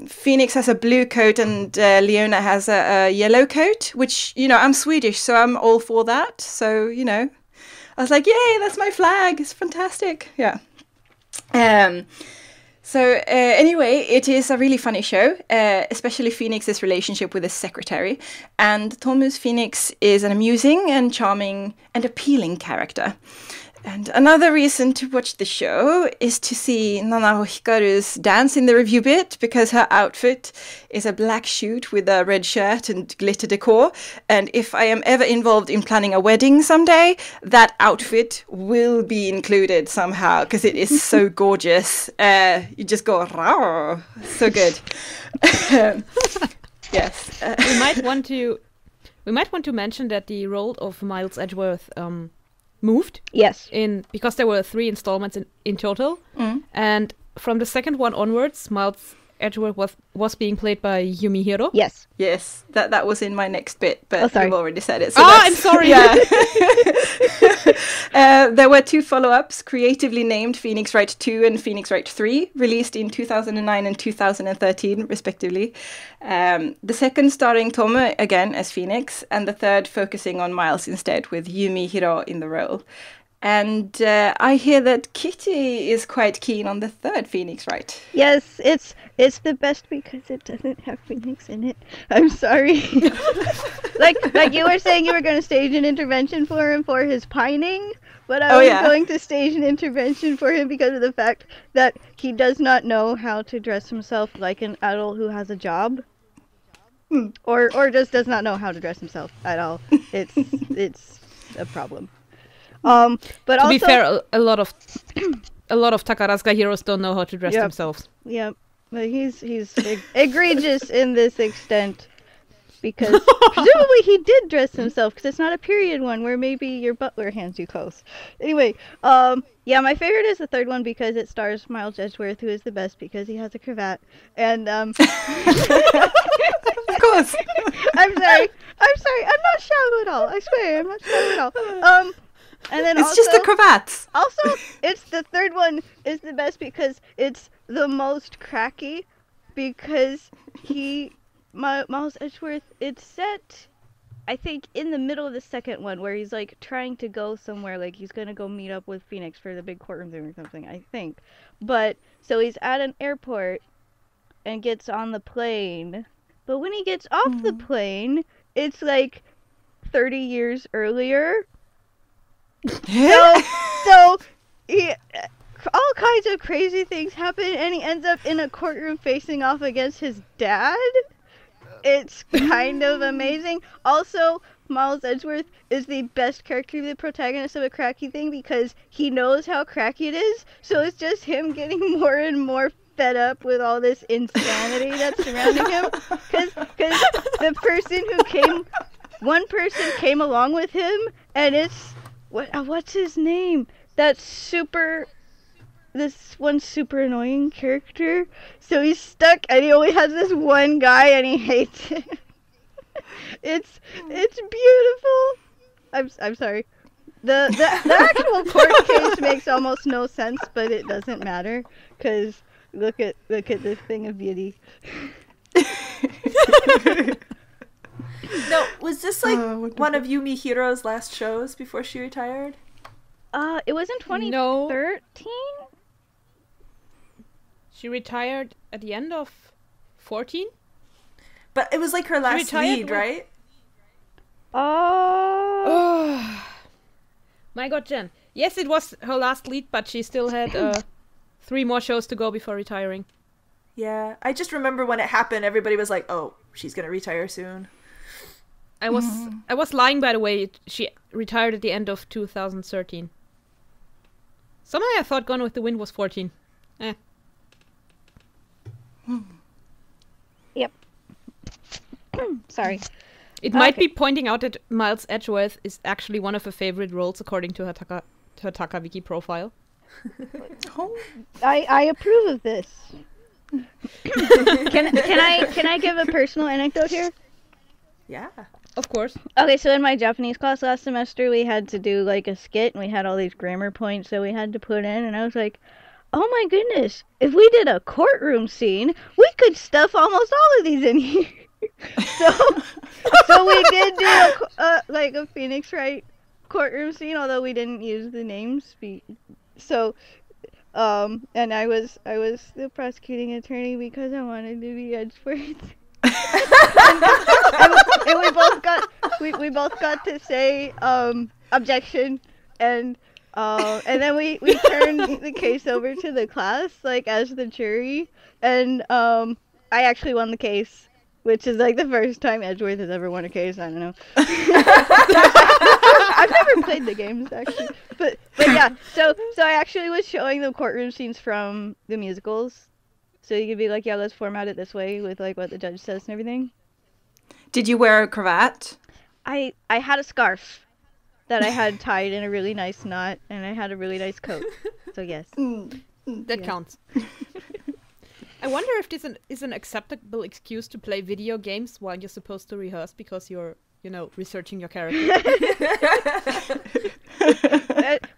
Phoenix has a blue coat and Leona has a yellow coat, which, you know, I'm Swedish, so I'm all for that. So, you know, I was like, yay, that's my flag. It's fantastic. Yeah. So anyway, it is a really funny show, especially Phoenix's relationship with his secretary. And Tomu's Phoenix is an amusing and charming and appealing character. And another reason to watch the show is to see Nanaho Hikaru's dance in the review bit, because her outfit is a black suit with a red shirt and glitter decor. And if I am ever involved in planning a wedding someday, that outfit will be included somehow, because it is so gorgeous. You just go, rawr, so good. Yes. We might want to mention that the role of Miles Edgeworth moved. Yes. Because there were 3 installments in total. And from the second one onwards, Miles Edgeworth was being played by Yumihiro. Yes. Yes, that was in my next bit, but you've already said it. So I'm sorry. Yeah. There were 2 follow-ups, creatively named Phoenix Wright 2 and Phoenix Wright 3, released in 2009 and 2013, respectively. The second starring Tomu, again, as Phoenix, and the third focusing on Miles instead, with Yumihiro in the role. And I hear that Kitty is quite keen on the third Phoenix Wright. Yes, it's the best because it doesn't have Phoenix in it. I'm sorry. like you were saying, you were going to stage an intervention for him for his pining, but I was going to stage an intervention for him because of the fact that he does not know how to dress himself like an adult who has a job. Or just does not know how to dress himself at all. It's a problem. But to also, be fair, a lot of Takarazuka heroes don't know how to dress themselves. Yep, but he's egregious in this extent, because presumably he did dress himself, because it's not a period one where maybe your butler hands you clothes. Anyway, yeah, my favorite is the third one because it stars Miles Edgeworth, who is the best because he has a cravat, and Of course. I'm sorry, I'm not shallow at all. I swear, I'm not shallow at all. And then it's just the cravats. Also, it's the third one is the best because it's the most cracky, because Miles Edgeworth, it's set, I think, in the middle of the second one, where he's like trying to go somewhere, like he's gonna go meet up with Phoenix for the big courtroom thing or something, I think. But so he's at an airport and gets on the plane, but when he gets off the plane, it's like 30 years earlier. So he, all kinds of crazy things happen, and he ends up in a courtroom facing off against his dad. It's kind of amazing. Also, Miles Edgeworth is the best character, the protagonist of a cracky thing, because he knows how cracky it is, so it's just him getting more and more fed up with all this insanity that's surrounding him. Because the person who came, one person came along with him, and it's, what's his name? That super this one super annoying character, so he's stuck and he only has this one guy and he hates it. It's beautiful. I'm sorry. The actual court case makes almost no sense, but it doesn't matter because look at this thing of beauty. No, was this like one of Yumi Hiro's last shows before she retired? It was in 2013. She retired at the end of 14? But it was like her last lead, right? Oh. My god, Jen. Yes, it was her last lead, but she still had 3 more shows to go before retiring. Yeah, I just remember when it happened, everybody was like, "Oh, she's gonna retire soon." I was lying, by the way. She retired at the end of 2013. Somehow I thought Gone with the Wind was 14. Yep. Sorry. It might be pointing out that Miles Edgeworth is actually one of her favorite roles according to her TakaWiki profile. I approve of this. Can I give a personal anecdote here? Yeah. Of course. Okay, so in my Japanese class last semester, we had to do like a skit, and we had all these grammar points that we had to put in, and I was like, oh my goodness, if we did a courtroom scene, we could stuff almost all of these in here. So we did do a Phoenix Wright courtroom scene, although we didn't use the names. So, and I was the prosecuting attorney because I wanted to be Edgeworth. and we both got to say objection, and then we turned the case over to the class like as the jury, and I actually won the case, which is like the first time Edgeworth has ever won a case. I don't know. I've never played the games actually, but yeah. So I actually was showing the courtroom scenes from the musicals. So you could be like, yeah, let's format it this way with like what the judge says and everything. Did you wear a cravat? I had a scarf that I had tied in a really nice knot, and I had a really nice coat. So yes. That counts. I wonder if this is an acceptable excuse to play video games while you're supposed to rehearse because you're, researching your character.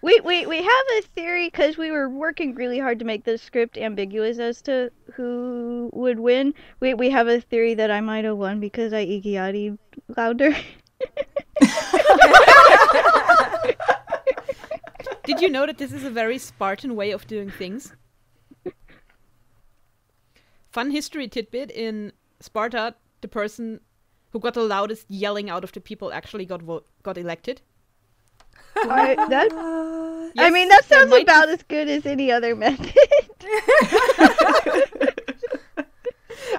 We have a theory because we were working really hard to make the script ambiguous as to who would win. We have a theory that I might have won because I Iggy'd louder. Did you know that this is a very Spartan way of doing things? Fun history tidbit: in Sparta, the person who got the loudest yelling out of the people actually got elected. I mean, that sounds about as good as any other method.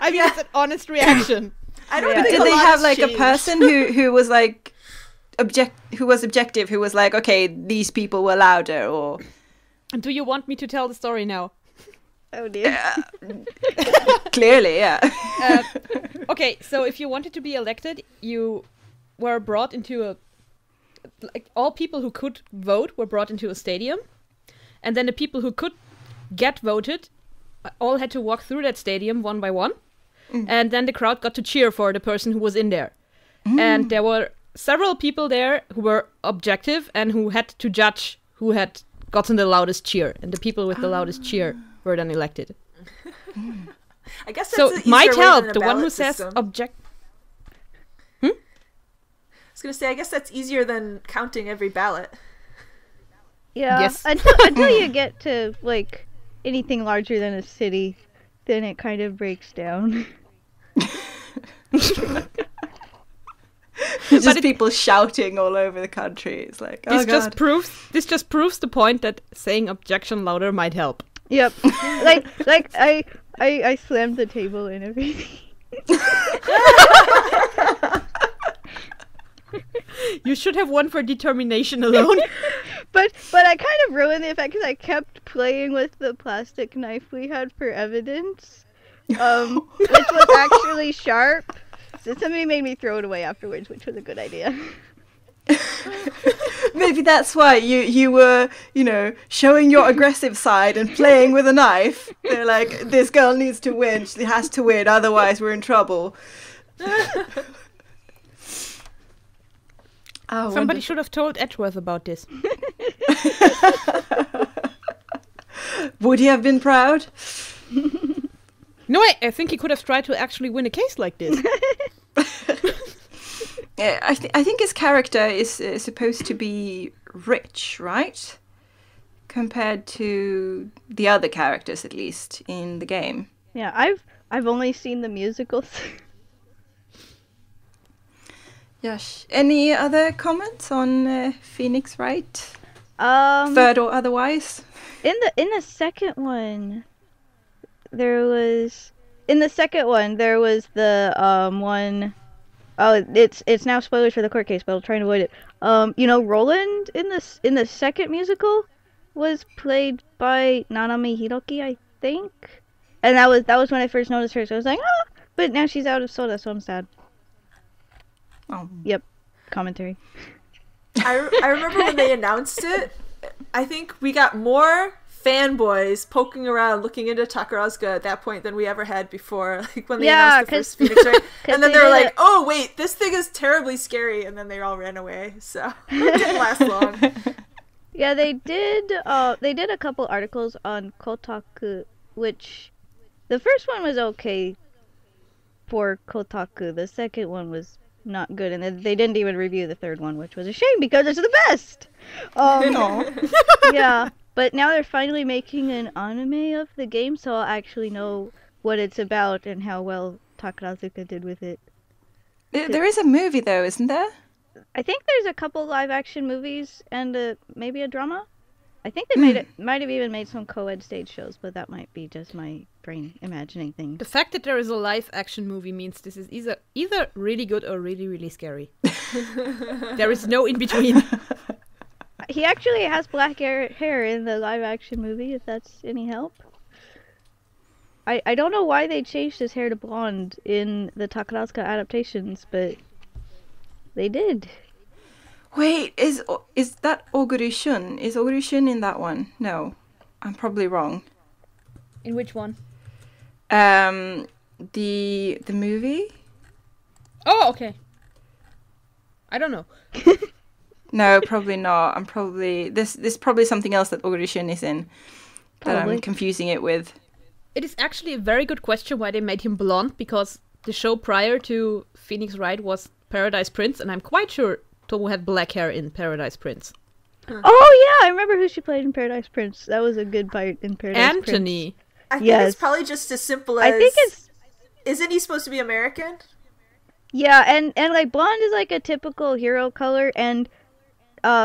I mean, it's an honest reaction. I don't think Did they have like a person who was like objective, who was like, okay, these people were louder, or? And do you want me to tell the story now? Oh dear. Clearly, yeah. Okay, so if you wanted to be elected, you were brought into all people who could vote were brought into a stadium, and then the people who could get voted all had to walk through that stadium one by one, and then the crowd got to cheer for the person who was in there. And there were several people there who were objective and who had to judge who had gotten the loudest cheer, and the people with the loudest cheer were then elected. I guess that's so an easier might way than help a the one who ballot says system. Hmm? I was gonna say, I guess that's easier than counting every ballot. Yeah. Yes. Until you get to like anything larger than a city, then it kind of breaks down. It's just people shouting all over the country. It's like, oh This god. just proves the point that saying objection louder might help. Yep. like I slammed the table and everything. You should have won for determination alone. But I kind of ruined the effect because I kept playing with the plastic knife we had for evidence, which was actually sharp. So somebody made me throw it away afterwards, which was a good idea. Maybe that's why you were, showing your aggressive side and playing with a knife. They're like, this girl needs to win. She has to win, otherwise we're in trouble. Somebody should have told Edgeworth about this. Would he have been proud? No, I think he could have tried to actually win a case like this. Yeah, I think his character is supposed to be rich, right? Compared to the other characters, at least, in the game. Yeah, I've only seen the musicals. Yes. Any other comments on Phoenix Wright? Third or otherwise? In the second one, there was the one. Oh, it's now spoilers for the court case, but I'll try and avoid it. Roland in the second musical was played by Nanami Hiroki, I think, and that was when I first noticed her. So I was like, oh, but now she's out of Soda, so I'm sad. Oh. Yep, commentary. I remember when they announced it. I think we got more fanboys poking around looking into Takarazuka at that point than we ever had before, like when they announced the first Phoenix Wright. And then they were like, oh wait, this thing is terribly scary, and then they all ran away, so it didn't last long. Yeah, they did a couple articles on Kotaku, which the first one was okay for Kotaku, the second one was not good, and they didn't even review the third one, which was a shame because it's the best. Yeah. But now they're finally making an anime of the game, so I'll actually know what it's about and how well Takarazuka did with it. There is a movie, though, isn't there? I think there's a couple live-action movies and maybe a drama. I think they might have even made some co-ed stage shows, but that might be just my brain imagining things. The fact that there is a live-action movie means this is either really good or really, really scary. There is no in-between. He actually has black hair in the live-action movie, if that's any help. I don't know why they changed his hair to blonde in the Takarazuka adaptations, but they did. Wait, is that Oguri-shun? Is Oguri-shun in that one? No, I'm probably wrong. In which one? The movie? Oh, okay. I don't know. No, probably not. I'm probably this is probably something else that Oguri-shun is in that I'm confusing it with. It is actually a very good question why they made him blonde, because the show prior to Phoenix Wright was Paradise Prince, and I'm quite sure Tomo had black hair in Paradise Prince. Oh yeah, I remember who she played in Paradise Prince. That was a good part in Paradise Anthony. Prince. I think it's probably just as simple as... I think it's... Isn't he supposed to be American? Yeah, and like blonde is like a typical hero color, and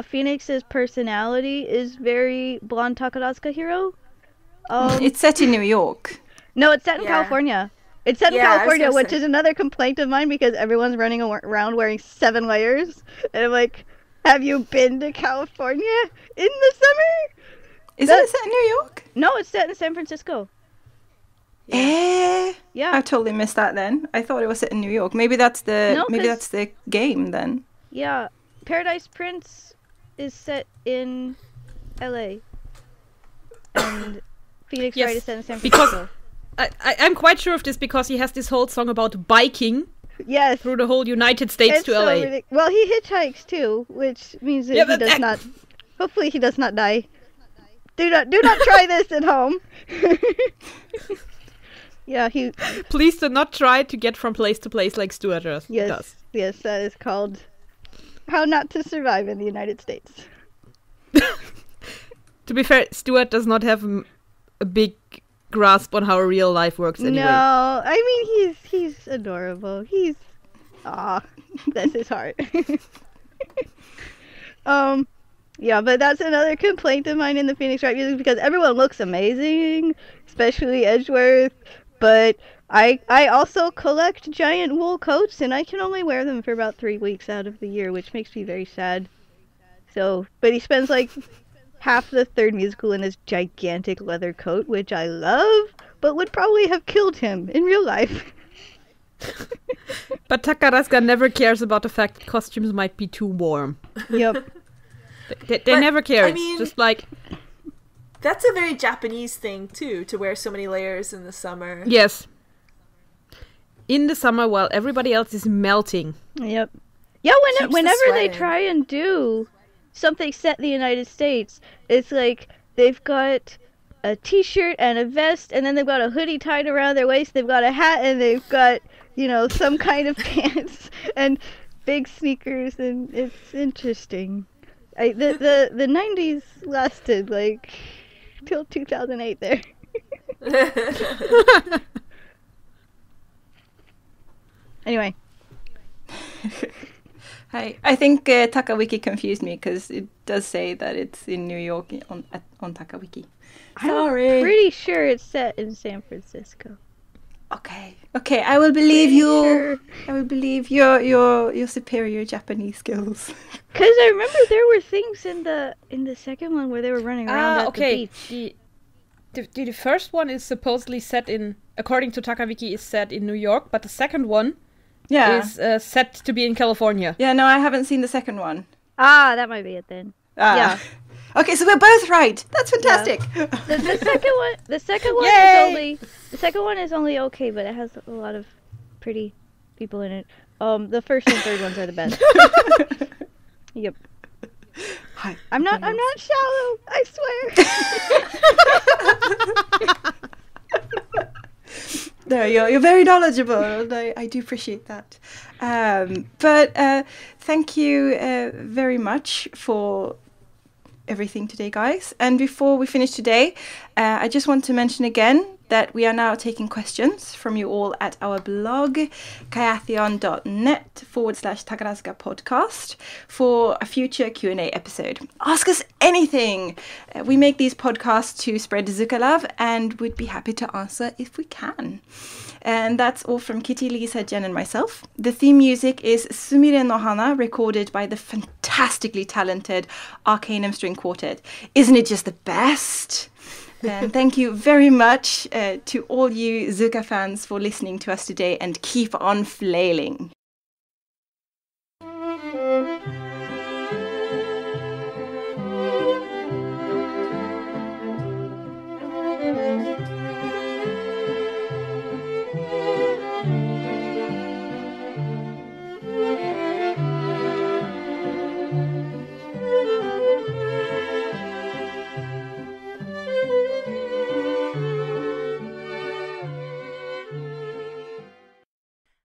Phoenix's personality is very blonde Takarazuka hero. It's set in New York. No, it's set in California. It's set in California, which is another complaint of mine because everyone's running around wearing 7 layers. And I'm like, have you been to California in the summer? Isn't it set in New York? No, it's set in San Francisco. Yeah. Yeah. I totally missed that then. I thought it was set in New York. Maybe that's the game then. Yeah. Paradise Prince is set in LA. And Phoenix Wright is set in San Francisco. Because I'm quite sure of this because he has this whole song about biking through the whole United States to LA. Well, he hitchhikes too, which means that he does not... Hopefully he does not die. Do not try this at home. Yeah, Please do not try to get from place to place like Stuart does. Yes, that is called How Not to Survive in the United States. To be fair, Stuart does not have a big grasp on how real life works anyway. No, I mean, he's adorable. That's his heart. Yeah, but that's another complaint of mine in the Phoenix Wright music because everyone looks amazing, especially Edgeworth. But I also collect giant wool coats, and I can only wear them for about 3 weeks out of the year, which makes me very sad. So, but he spends like half the third musical in this gigantic leather coat, which I love, but would probably have killed him in real life. But Takarazuka never cares about the fact that costumes might be too warm. Yep. They But, never cared. I mean- Just like, That's a very Japanese thing, too, to wear so many layers in the summer. yes. In the summer, while everybody else is melting. Yep. Yeah, Keeps the whenever they sweat in. try and do something set in the United States, it's like they've got a t-shirt and a vest, and then they've got a hoodie tied around their waist, they've got a hat, and they've got, some kind of pants and big sneakers, and it's interesting. The 90s lasted, like, till 2008 there. Anyway. I think Takawiki confused me because it does say that it's in New York on Takawiki. Sorry. I'm pretty sure it's set in San Francisco. Okay, I will believe Pretty you. sure. I will believe your superior Japanese skills. Because I remember there were things in the second one where they were running around at the beach. The first one is supposedly set in, according to Takawiki, is set in New York, but the second one is set to be in California. Yeah, no, I haven't seen the second one. Ah, that might be it then. Yeah. Okay, so we're both right. That's fantastic. The second one Yay! is only okay, but it has a lot of pretty people in it. The first and third ones are the best. Yep. Hi. I'm not shallow, I swear. No, you're very knowledgeable, and I do appreciate that. But thank you very much for everything today, guys. And before we finish today, I just want to mention again that we are now taking questions from you all at our blog, kayatheon.net/Takarazuka podcast for a future Q&A episode. Ask us anything. We make these podcasts to spread Zuka love and would be happy to answer if we can. And that's all from Kitty, Lisa, Jen and myself. The theme music is Sumire no Hana, recorded by the fantastically talented Arcanum String Quartet. Isn't it just the best? And thank you very much to all you Zuka fans for listening to us today, and keep on flailing.